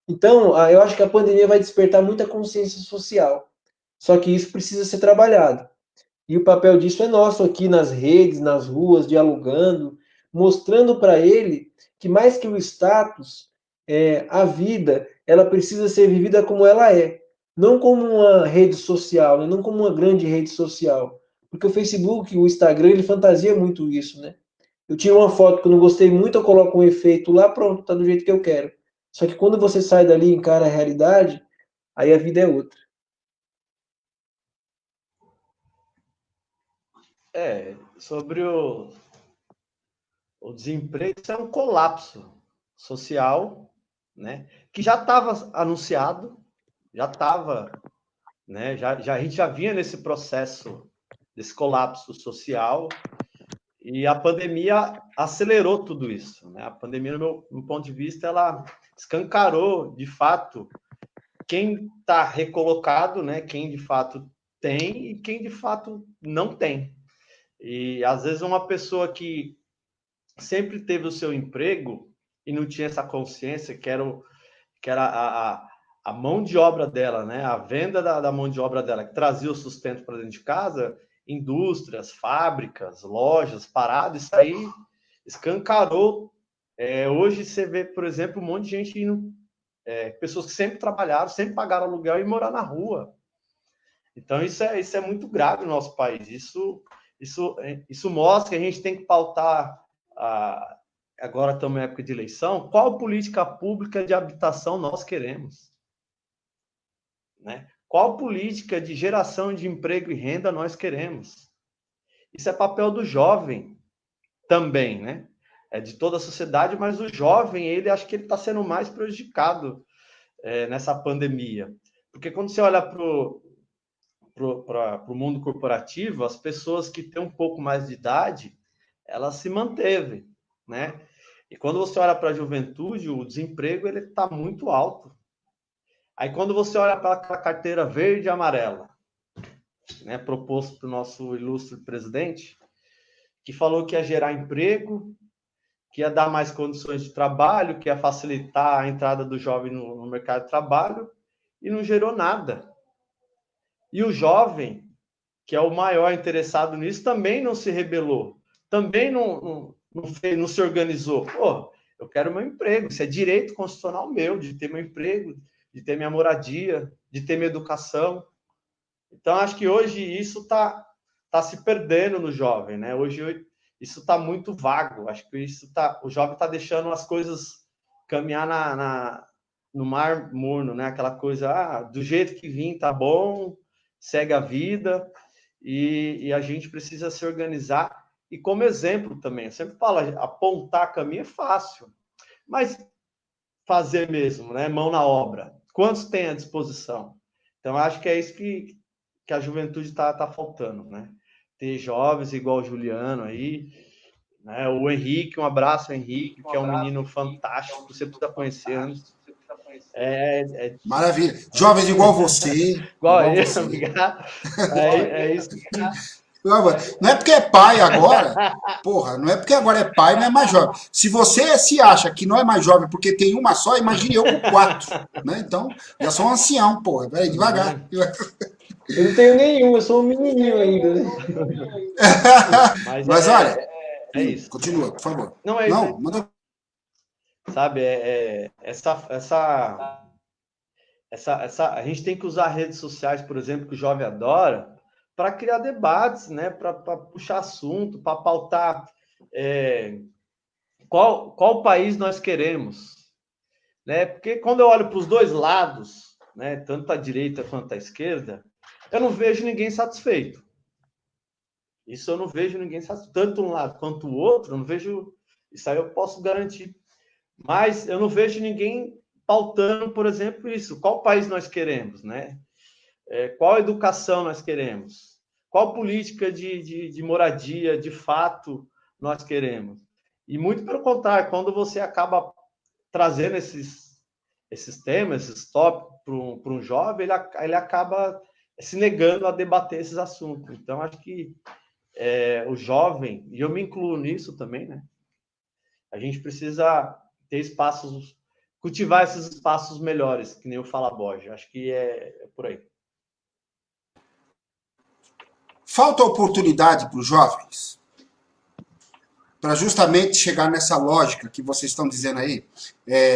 Então, eu acho que a pandemia vai despertar muita consciência social. Só que isso precisa ser trabalhado. E o papel disso é nosso aqui nas redes, nas ruas, dialogando, mostrando para ele que mais que o status, a vida, ela precisa ser vivida como ela é, não como uma rede social, né? Não como uma grande rede social, porque o Facebook, o Instagram, ele fantasia muito isso, né? Eu tiro uma foto que eu não gostei muito, eu coloco um efeito lá, pronto, tá do jeito que eu quero. Só que quando você sai dali e encara a realidade, aí a vida é outra. Sobre o desemprego, isso é um colapso social, né? Que já estava anunciado, já estava, né? A gente já vinha nesse processo desse colapso social e a pandemia acelerou tudo isso, né? A pandemia, no meu ponto de vista, ela escancarou, de fato, quem está recolocado, né? Quem de fato tem e quem de fato não tem. E às vezes uma pessoa que sempre teve o seu emprego e não tinha essa consciência que era a mão de obra dela, né? A venda da mão de obra dela, que trazia o sustento para dentro de casa, indústrias, fábricas, lojas, paradas, isso aí escancarou. Hoje você vê, por exemplo, um monte de gente indo, pessoas que sempre trabalharam, sempre pagaram aluguel e morar na rua. Então, isso é muito grave no nosso país. Isso mostra que a gente tem que pautar, agora estamos em época de eleição, qual política pública de habitação nós queremos. Né? Qual política de geração de emprego e renda nós queremos. Isso é papel do jovem também, né? É de toda a sociedade, mas o jovem, acho que ele está sendo mais prejudicado nessa pandemia. Porque quando você olha para o mundo corporativo, as pessoas que têm um pouco mais de idade, elas se manteve, né? E quando você olha para a juventude, o desemprego ele está muito alto. Aí quando você olha para aquela carteira verde e amarela, né, proposto pelo nosso ilustre presidente, que falou que ia gerar emprego, que ia dar mais condições de trabalho, que ia facilitar a entrada do jovem no mercado de trabalho, e não gerou nada. E o jovem, que é o maior interessado nisso, também não se rebelou, também não se organizou. Pô, eu quero meu emprego, isso é direito constitucional meu, de ter meu emprego, de ter minha moradia, de ter minha educação. Então, acho que hoje isso está se perdendo no jovem, né? Hoje isso está muito vago. Acho que o jovem está deixando as coisas caminhar no mar morno, né? Aquela coisa, do jeito que vim, tá bom, segue a vida, e a gente precisa se organizar. E como exemplo também, eu sempre falo, apontar caminho é fácil, mas fazer mesmo, né? Mão na obra. Quantos tem à disposição? Então, acho que é isso que a juventude está faltando, né? Ter jovens igual o Juliano aí, né? O Henrique, um abraço, Henrique, que é um menino fantástico, você precisa conhecer antes. Maravilha. Jovens igual você. Igual eu, obrigado. É isso. Não é porque é pai agora, porra, não é porque agora é pai, não é mais jovem. Se você se acha que não é mais jovem porque tem uma só, imagine eu com 4, né? Então, já sou um ancião, porra. Peraí, devagar. Eu não tenho nenhum, eu sou um menininho ainda, né? Mas olha, é isso. Continua, por favor. Não, é isso. Não, manda. Sabe, a gente tem que usar redes sociais, por exemplo, que o jovem adora, para criar debates, né? Para puxar assunto, para pautar qual país nós queremos, né? Porque quando eu olho para os dois lados, né, tanto a direita quanto a esquerda, eu não vejo ninguém satisfeito. Isso eu não vejo ninguém satisfeito. Tanto um lado quanto o outro, eu não vejo. Isso aí eu posso garantir. Mas eu não vejo ninguém pautando, por exemplo, isso. Qual país nós queremos, né? Qual educação nós queremos? Qual política de moradia, de fato, nós queremos? E muito pelo contrário, quando você acaba trazendo esses temas, esses tópicos para um jovem, ele acaba se negando a debater esses assuntos. Então, acho que o jovem, e eu me incluo nisso também, né? A gente precisa ter espaços, cultivar esses espaços melhores, que nem o Fala Borges. Acho que é por aí. Falta oportunidade para os jovens, para justamente chegar nessa lógica que vocês estão dizendo aí,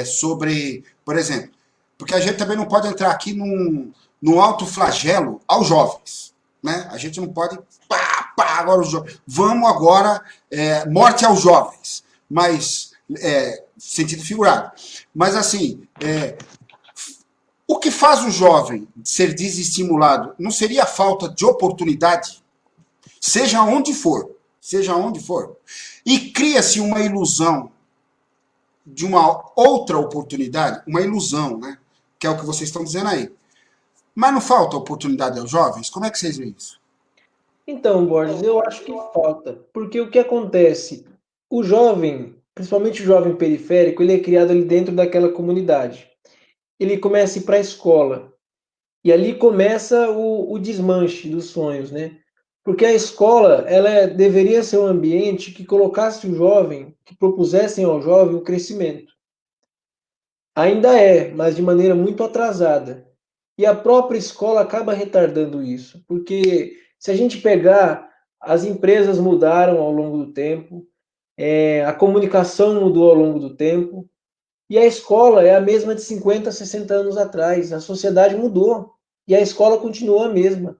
sobre, por exemplo, porque a gente também não pode entrar aqui num alto flagelo aos jovens, né? A gente não pode, agora os jovens, vamos agora, morte aos jovens, mas, sentido figurado, mas assim, o que faz o jovem ser desestimulado não seria a falta de oportunidade? Seja onde for, e cria-se uma ilusão de uma outra oportunidade, uma ilusão, né? Que é o que vocês estão dizendo aí. Mas não falta oportunidade aos jovens? Como é que vocês veem isso? Então, Borges, eu acho que falta, porque o que acontece? O jovem, principalmente o jovem periférico, ele é criado ali dentro daquela comunidade. Ele começa a ir para a escola, e ali começa o desmanche dos sonhos, né? Porque a escola, ela deveria ser um ambiente que colocasse o jovem, que propusessem ao jovem o crescimento. Ainda mas de maneira muito atrasada. E a própria escola acaba retardando isso, porque se a gente pegar, as empresas mudaram ao longo do tempo, a comunicação mudou ao longo do tempo, e a escola é a mesma de 50, 60 anos atrás. A sociedade mudou e a escola continua a mesma.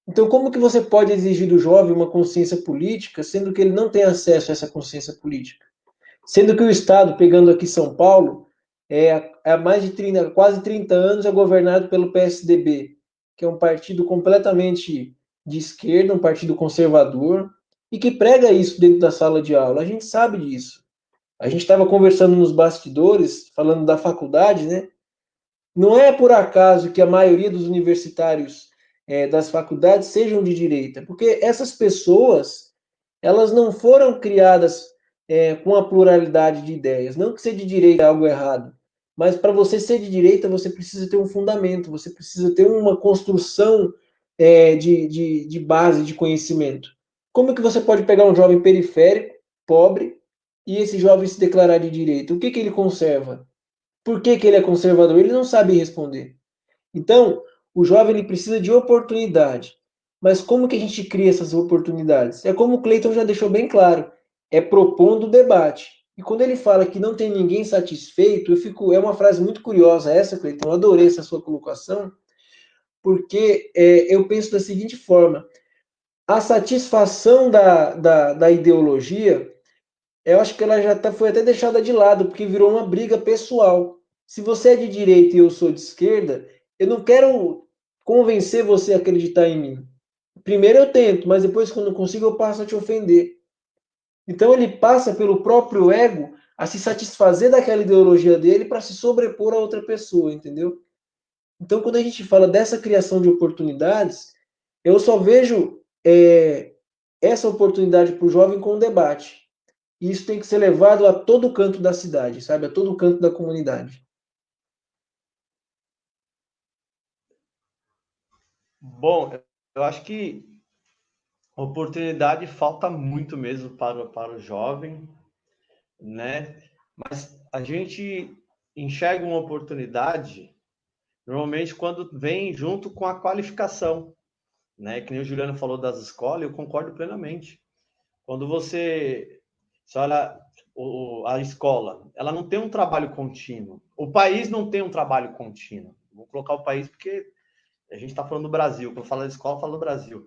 Então, como que você pode exigir do jovem uma consciência política, sendo que ele não tem acesso a essa consciência política? Sendo que o Estado, pegando aqui São Paulo, há mais de 30, quase 30 anos é governado pelo PSDB, que é um partido completamente de esquerda, um partido conservador, e que prega isso dentro da sala de aula. A gente sabe disso. A gente estava conversando nos bastidores, falando da faculdade, né? Não é por acaso que a maioria dos universitários das faculdades sejam de direita, porque essas pessoas, elas não foram criadas com a pluralidade de ideias. Não que ser de direita é algo errado, mas para você ser de direita, você precisa ter um fundamento, você precisa ter uma construção de base de conhecimento. Como que você pode pegar um jovem periférico, pobre, e esse jovem se declarar de direita? O que ele conserva? Por que ele é conservador? Ele não sabe responder. Então, o jovem ele precisa de oportunidade. Mas como que a gente cria essas oportunidades? É como o Cleiton já deixou bem claro, é propondo o debate. E quando ele fala que não tem ninguém satisfeito, é uma frase muito curiosa essa, Cleiton, eu adorei essa sua colocação, porque eu penso da seguinte forma, a satisfação da ideologia, eu acho que ela foi até deixada de lado, porque virou uma briga pessoal. Se você é de direita e eu sou de esquerda, eu não quero convencer você a acreditar em mim. Primeiro eu tento, mas depois, quando eu consigo, eu passo a te ofender. Então ele passa pelo próprio ego a se satisfazer daquela ideologia dele para se sobrepor a outra pessoa, entendeu? Então, quando a gente fala dessa criação de oportunidades, eu só vejo essa oportunidade para o jovem com o debate. E isso tem que ser levado a todo canto da cidade, sabe? A todo canto da comunidade. Bom, eu acho que oportunidade falta muito mesmo para o jovem, né? Mas a gente enxerga uma oportunidade normalmente quando vem junto com a qualificação, né? Que nem o Juliano falou das escolas, eu concordo plenamente. Quando você olha a escola, ela não tem um trabalho contínuo. O país não tem um trabalho contínuo. Vou colocar o país porque a gente está falando do Brasil. Quando fala de escola, fala do Brasil.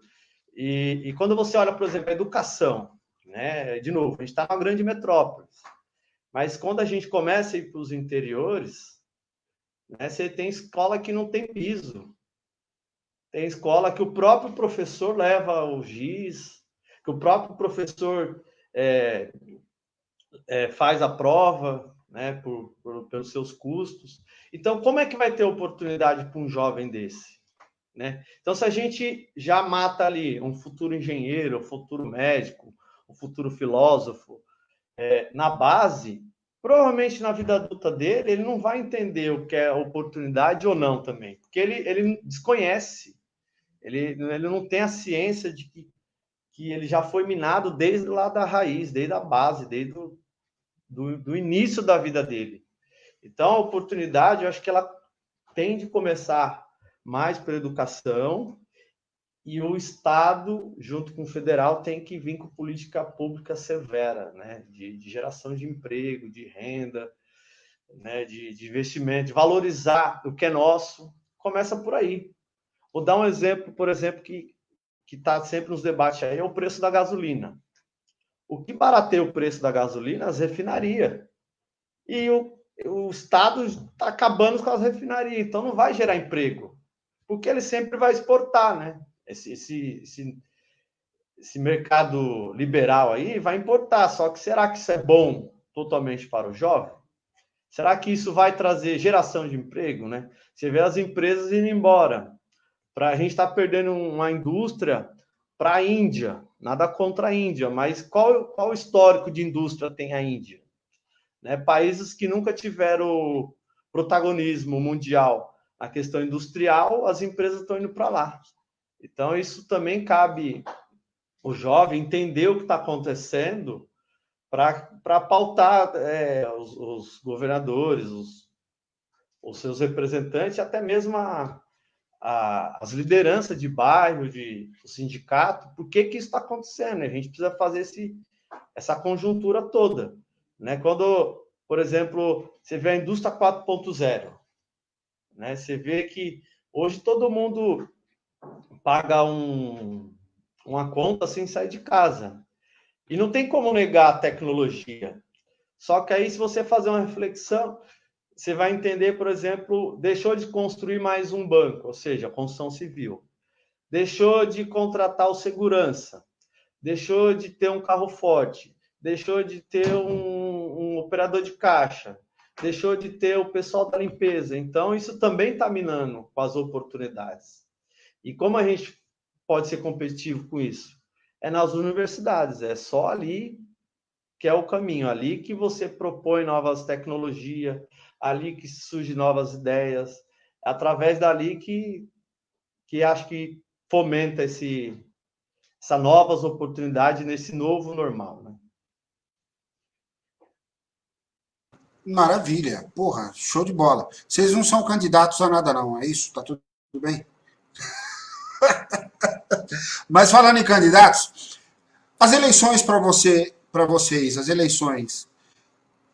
E quando você olha, por exemplo, a educação, né? De novo, a gente está numa grande metrópole. Mas quando a gente começa a ir para os interiores, né, você tem escola que não tem piso. Tem escola que o próprio professor leva o giz, que o próprio professor faz a prova, né, pelos seus custos. Então, como é que vai ter oportunidade para um jovem desse? Né? Então, se a gente já mata ali um futuro engenheiro, um futuro médico, um futuro filósofo, na base, provavelmente na vida adulta dele, ele não vai entender o que é oportunidade ou não também, porque ele desconhece, ele não tem a ciência de que ele já foi minado desde lá da raiz, desde a base, desde do início da vida dele. Então, a oportunidade, eu acho que ela tem de começar mais pela educação, e o Estado, junto com o federal, tem que vir com política pública severa, né? De geração de emprego, de renda, né? De investimento, de valorizar o que é nosso. Começa por aí. Vou dar um exemplo, por exemplo, que está sempre nos debates aí, é o preço da gasolina. O que barateia o preço da gasolina? As refinarias. E o Estado está acabando com as refinarias, então não vai gerar emprego, porque ele sempre vai exportar, né? Esse mercado liberal aí vai importar, só que será que isso é bom totalmente para o jovem? Será que isso vai trazer geração de emprego, né? Você vê as empresas indo embora. A gente está perdendo uma indústria para a Índia. Nada contra a Índia, mas qual histórico de indústria tem a Índia? Né? Países que nunca tiveram protagonismo mundial na questão industrial, as empresas estão indo para lá. Então, isso também cabe o jovem entender o que está acontecendo para pautar os governadores, os seus representantes, até mesmo as lideranças de bairro, o sindicato, por que isso está acontecendo? A gente precisa fazer essa conjuntura toda. Né? Quando, por exemplo, você vê a indústria 4.0, né? Você vê que hoje todo mundo paga uma conta sem sair de casa. E não tem como negar a tecnologia. Só que aí, se você fazer uma reflexão, você vai entender, por exemplo, deixou de construir mais um banco, ou seja, a construção civil. Deixou de contratar o segurança. Deixou de ter um carro forte. Deixou de ter um operador de caixa. Deixou de ter o pessoal da limpeza. Então, isso também está minando com as oportunidades. E como a gente pode ser competitivo com isso? É nas universidades, é só ali que é o caminho, ali que você propõe novas tecnologias, ali que surgem novas ideias, através dali que acho que fomenta essa novas oportunidades nesse novo normal, né? Maravilha. Porra, show de bola. Vocês não são candidatos a nada, não, é isso? Tá tudo bem? Mas falando em candidatos, as eleições para vocês, as eleições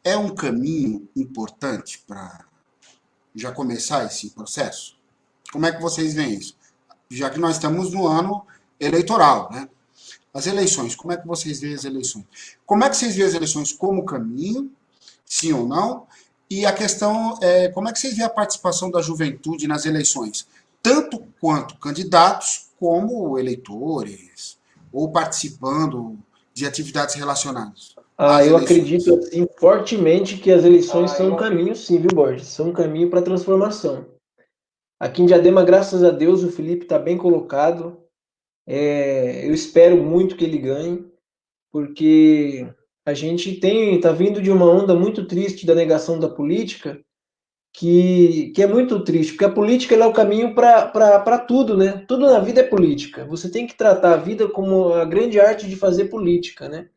é um caminho importante para já começar esse processo? Como é que vocês veem isso? Já que nós estamos no ano eleitoral, né? As eleições, como é que vocês veem as eleições? Como é que vocês veem as eleições como caminho, sim ou não? E a questão é, como é que vocês veem a participação da juventude nas eleições? Tanto quanto candidatos, como eleitores, ou participando de atividades relacionadas às Eu acredito eleições. assim, fortemente que as eleições são um caminho, sim, viu, Borges? São um caminho para a transformação. Aqui em Diadema, graças a Deus, o Felipe está bem colocado. Eu espero muito que ele ganhe, porque a gente está vindo de uma onda muito triste da negação da política, que é muito triste, porque a política ela é o caminho para tudo, né? Tudo na vida é política. Você tem que tratar a vida como a grande arte de fazer política, né?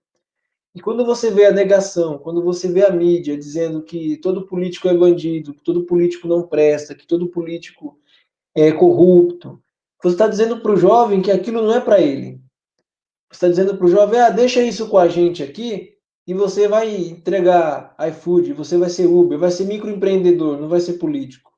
E quando você vê a negação, quando você vê a mídia dizendo que todo político é bandido, que todo político não presta, que todo político é corrupto, você está dizendo para o jovem que aquilo não é para ele. Você está dizendo para o jovem, deixa isso com a gente aqui e você vai entregar iFood, você vai ser Uber, vai ser microempreendedor, não vai ser político.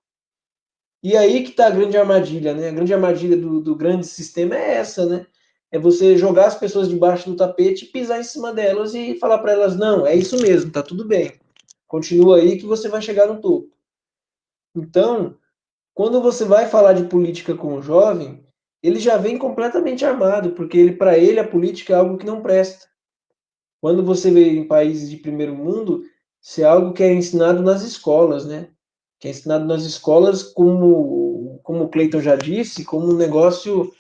E aí que está a grande armadilha, né? A grande armadilha do grande sistema é essa, né? É você jogar as pessoas debaixo do tapete, pisar em cima delas e falar para elas, não, é isso mesmo, tá tudo bem. Continua aí que você vai chegar no topo. Então, quando você vai falar de política com o jovem, ele já vem completamente armado, porque para ele a política é algo que não presta. Quando você vê em países de primeiro mundo, isso é algo que é ensinado nas escolas, né? Que é ensinado nas escolas como o Cleiton já disse, como um negócio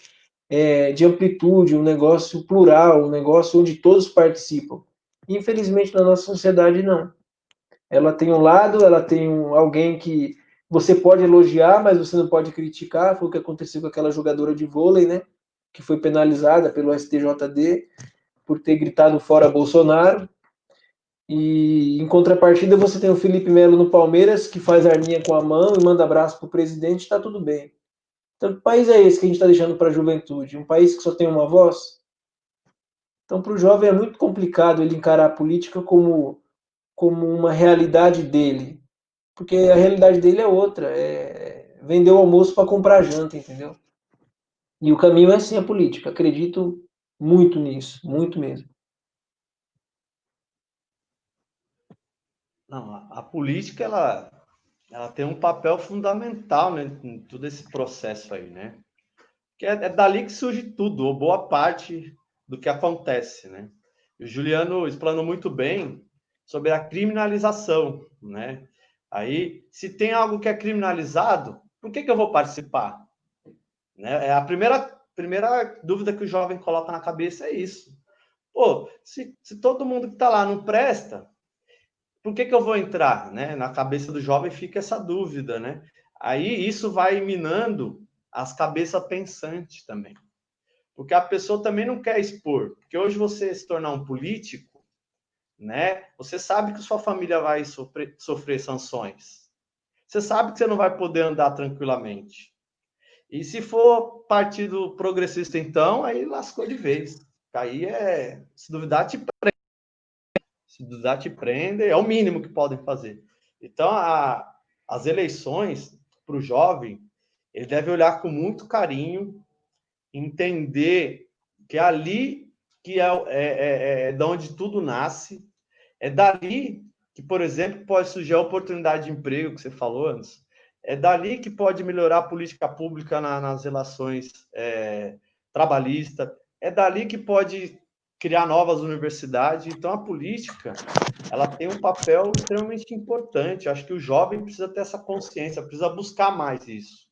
de amplitude, um negócio plural, um negócio onde todos participam. Infelizmente, na nossa sociedade, não. Ela tem um lado, ela tem alguém que você pode elogiar, mas você não pode criticar. Foi o que aconteceu com aquela jogadora de vôlei, né? Que foi penalizada pelo STJD por ter gritado fora Bolsonaro. E em contrapartida você tem o Felipe Melo no Palmeiras, que faz arminha com a mão e manda abraço pro presidente, está tudo bem. Então, que país é esse que a gente está deixando para a juventude? Um país que só tem uma voz? Então, para o jovem é muito complicado ele encarar a política como uma realidade dele, porque a realidade dele é outra, é vender o almoço para comprar janta, entendeu? E o caminho é sim a política, acredito muito nisso, muito mesmo. Não, a política, ela tem um papel fundamental, né, em todo esse processo aí, né? Que é dali que surge tudo, ou boa parte do que acontece, né? E o Juliano explanou muito bem sobre a criminalização, né? Aí, se tem algo que é criminalizado, por que eu vou participar? Né? É a primeira dúvida que o jovem coloca na cabeça é isso. Pô, se todo mundo que está lá não presta, por que eu vou entrar? Né? Na cabeça do jovem fica essa dúvida, né? Aí isso vai minando as cabeças pensantes também. Porque a pessoa também não quer expor. Porque hoje você se tornar um político, né? Você sabe que sua família vai sofrer sanções. Você sabe que você não vai poder andar tranquilamente. E se for partido progressista, então, aí lascou de vez. Aí se duvidar, te prende. Se duvidar, te prende, é o mínimo que podem fazer. Então, as eleições, para o jovem, ele deve olhar com muito carinho, entender que é ali que é de onde tudo nasce, é dali que, por exemplo, pode surgir a oportunidade de emprego que você falou antes, é dali que pode melhorar a política pública nas relações trabalhistas, é dali que pode criar novas universidades. Então, a política ela tem um papel extremamente importante. Acho que o jovem precisa ter essa consciência, precisa buscar mais isso.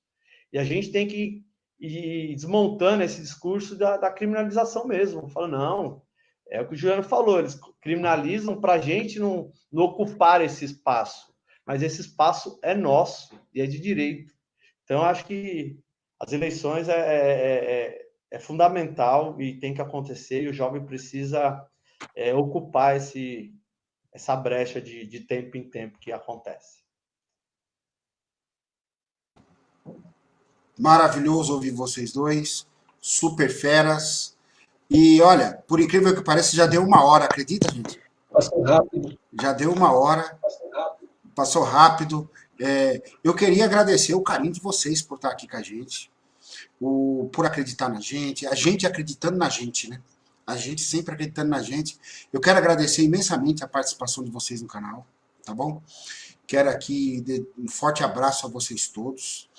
E a gente tem que ir desmontando esse discurso da criminalização mesmo. Falando, não, é o que o Juliano falou, eles criminalizam para a gente não ocupar esse espaço. Mas esse espaço é nosso e é de direito. Então, acho que As eleições é fundamental e tem que acontecer, e o jovem precisa ocupar essa brecha de tempo em tempo que acontece. Maravilhoso ouvir vocês dois, super feras. E olha, por incrível que pareça, já deu 1 hora, acredita, gente? Passou rápido. Já deu 1 hora, passou rápido. Eu queria agradecer o carinho de vocês por estar aqui com a gente, por acreditar na gente, a gente acreditando na gente, né? A gente sempre acreditando na gente. Eu quero agradecer imensamente a participação de vocês no canal, tá bom? Quero aqui um forte abraço a vocês todos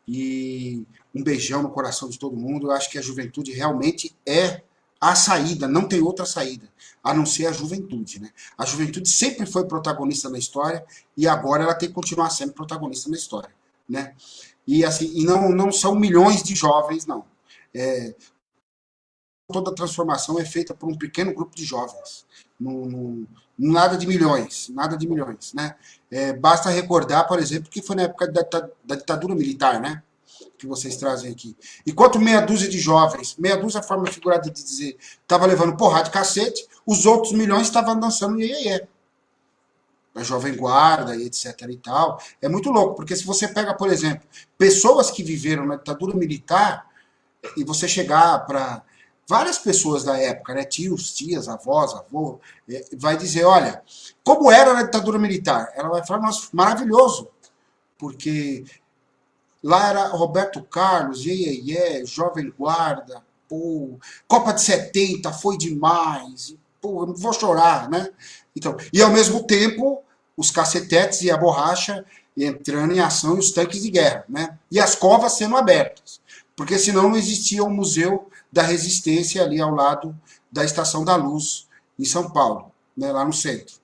e um beijão no coração de todo mundo. Eu acho que a juventude realmente é a saída, não tem outra saída, a não ser a juventude, né? A juventude sempre foi protagonista na história e agora ela tem que continuar sendo protagonista na história, né? E assim, e não são milhões de jovens, não. Toda a transformação é feita por um pequeno grupo de jovens. Nada de milhões, nada de milhões, né? Basta recordar, por exemplo, que foi na época da ditadura militar, né? Que vocês trazem aqui. Enquanto meia dúzia de jovens, meia dúzia é a forma figurada de dizer, estava levando porrada de cacete, os outros milhões estavam dançando iê. A Jovem Guarda e etc e tal. É muito louco, porque se você pega, por exemplo, pessoas que viveram na ditadura militar, e você chegar para várias pessoas da época, né, tios, tias, avós, avô, vai dizer, olha, como era na ditadura militar? Ela vai falar, nossa, maravilhoso, porque lá era Roberto Carlos, Jovem Guarda, pô, Copa de 70 foi demais, pô, não vou chorar, né? Então, e ao mesmo tempo, os cacetetes e a borracha entrando em ação e os tanques de guerra, né? E as covas sendo abertas, porque senão não existia o Museu da Resistência ali ao lado da Estação da Luz, em São Paulo, né, lá no centro,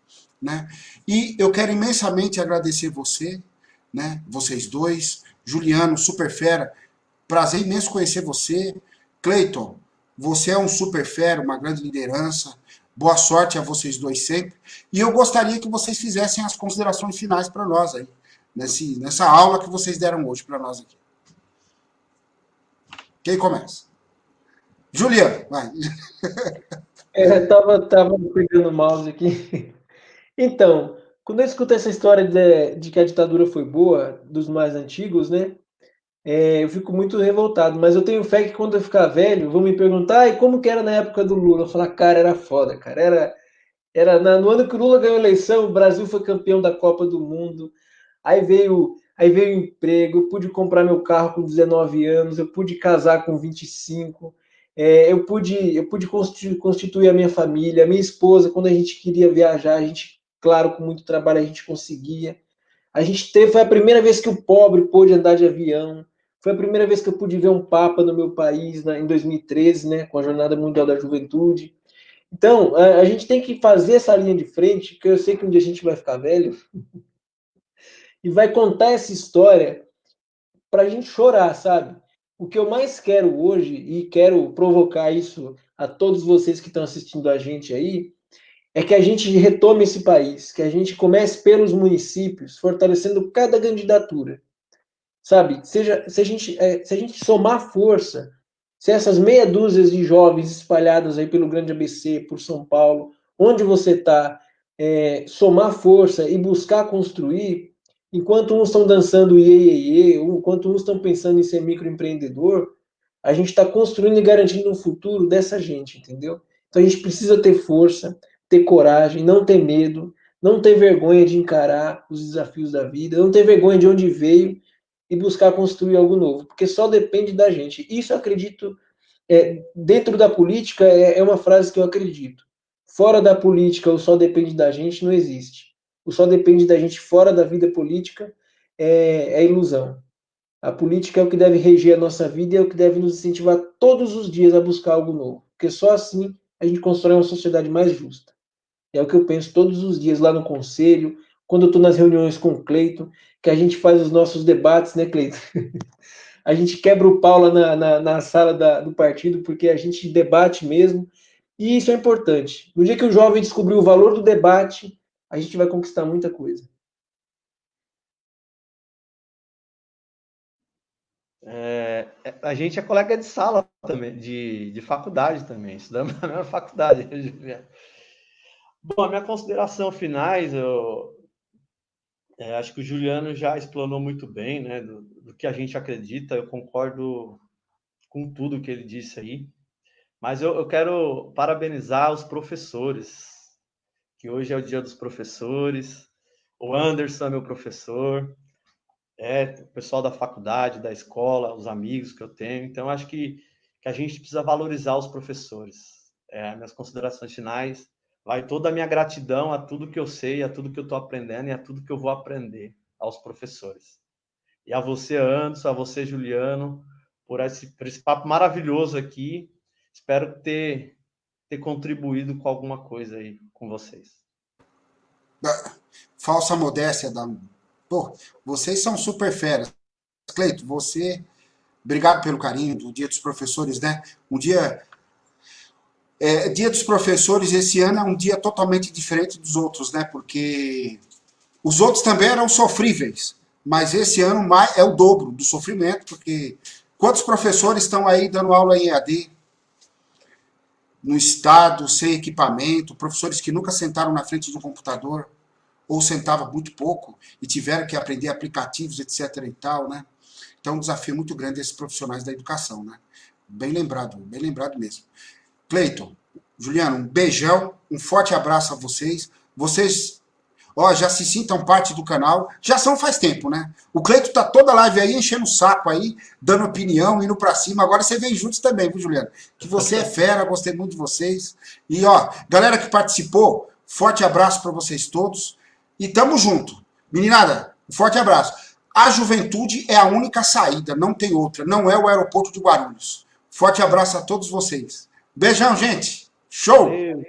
né? E eu quero imensamente agradecer você, né, vocês dois, Juliano, super fera, prazer imenso conhecer você. Cleiton, você é um super fera, uma grande liderança, boa sorte a vocês dois sempre, e eu gostaria que vocês fizessem as considerações finais para nós aí, nessa aula que vocês deram hoje para nós aqui. Quem começa? Juliano, vai. Tava pegando o mouse aqui. Então, quando eu escuto essa história de que a ditadura foi boa, dos mais antigos, né? Eu fico muito revoltado, mas eu tenho fé que quando eu ficar velho, vão me perguntar, e como que era na época do Lula? Eu falar, cara, era foda, cara. No ano que o Lula ganhou a eleição, o Brasil foi campeão da Copa do Mundo. Aí veio o emprego, eu pude comprar meu carro com 19 anos, eu pude casar com 25, eu pude constituir a minha família, a minha esposa, quando a gente queria viajar, a gente, claro, com muito trabalho a gente conseguia. Foi a primeira vez que o pobre pôde andar de avião, foi a primeira vez que eu pude ver um Papa no meu país, em 2013, né, com a Jornada Mundial da Juventude. Então, a gente tem que fazer essa linha de frente, porque eu sei que um dia a gente vai ficar velho, e vai contar essa história para a gente chorar, sabe? O que eu mais quero hoje, e quero provocar isso a todos vocês que estão assistindo a gente aí, é que a gente retome esse país, que a gente comece pelos municípios, fortalecendo cada candidatura, sabe? Se a gente somar força, se essas meia dúzia de jovens espalhados aí pelo grande ABC, por São Paulo, onde você está, somar força e buscar construir, enquanto uns estão dançando iê, enquanto uns estão pensando em ser microempreendedor, a gente está construindo e garantindo um futuro dessa gente, entendeu? Então a gente precisa ter força, ter coragem, não ter medo, não ter vergonha de encarar os desafios da vida, não ter vergonha de onde veio e buscar construir algo novo, porque só depende da gente. Isso eu acredito, dentro da política, é uma frase que eu acredito. Fora da política, o só depende da gente não existe. O só depende da gente fora da vida política é ilusão. A política é o que deve reger a nossa vida e é o que deve nos incentivar todos os dias a buscar algo novo. Porque só assim a gente constrói uma sociedade mais justa. É o que eu penso todos os dias lá no conselho, quando eu estou nas reuniões com o Cleiton, que a gente faz os nossos debates, né, Cleiton? A gente quebra o pau lá na sala do partido, porque a gente debate mesmo, e isso é importante. No dia que o jovem descobrir o valor do debate, a gente vai conquistar muita coisa. A gente é colega de sala também, de faculdade também, estudamos na mesma faculdade. Bom, a minha consideração finais, acho que o Juliano já explanou muito bem, né, do que a gente acredita, eu concordo com tudo que ele disse aí, mas eu quero parabenizar os professores, que hoje é o dia dos professores, o Anderson é meu professor, o pessoal da faculdade, da escola, os amigos que eu tenho. Então, acho que a gente precisa valorizar os professores. Minhas considerações finais, vai toda a minha gratidão a tudo que eu sei, a tudo que eu estou aprendendo e a tudo que eu vou aprender aos professores. E a você, Anderson, a você, Juliano, por esse papo maravilhoso aqui. Espero ter contribuído com alguma coisa aí com vocês. Falsa modéstia da... Pô, vocês são super feras. Cleito, você, obrigado pelo carinho do Dia dos Professores, né? Um dia... Dia dos Professores esse ano é um dia totalmente diferente dos outros, né? Porque os outros também eram sofríveis, mas esse ano é o dobro do sofrimento, porque quantos professores estão aí dando aula em EAD, no estado, sem equipamento, professores que nunca sentaram na frente de um computador, ou sentavam muito pouco, e tiveram que aprender aplicativos, etc. e tal, né? Então é um desafio muito grande esses profissionais da educação, né? Bem lembrado mesmo. Cleiton, Juliano, um beijão, um forte abraço a vocês. Vocês, já se sintam parte do canal. Já são faz tempo, né? O Cleiton tá toda live aí, enchendo o saco aí, dando opinião, indo pra cima. Agora você vem juntos também, viu, Juliano? Que você é fera, gostei muito de vocês. E, galera que participou, forte abraço para vocês todos. E tamo junto. Meninada, um forte abraço. A juventude é a única saída, não tem outra. Não é o aeroporto de Guarulhos. Forte abraço a todos vocês. Beijão, gente. Show! Valeu.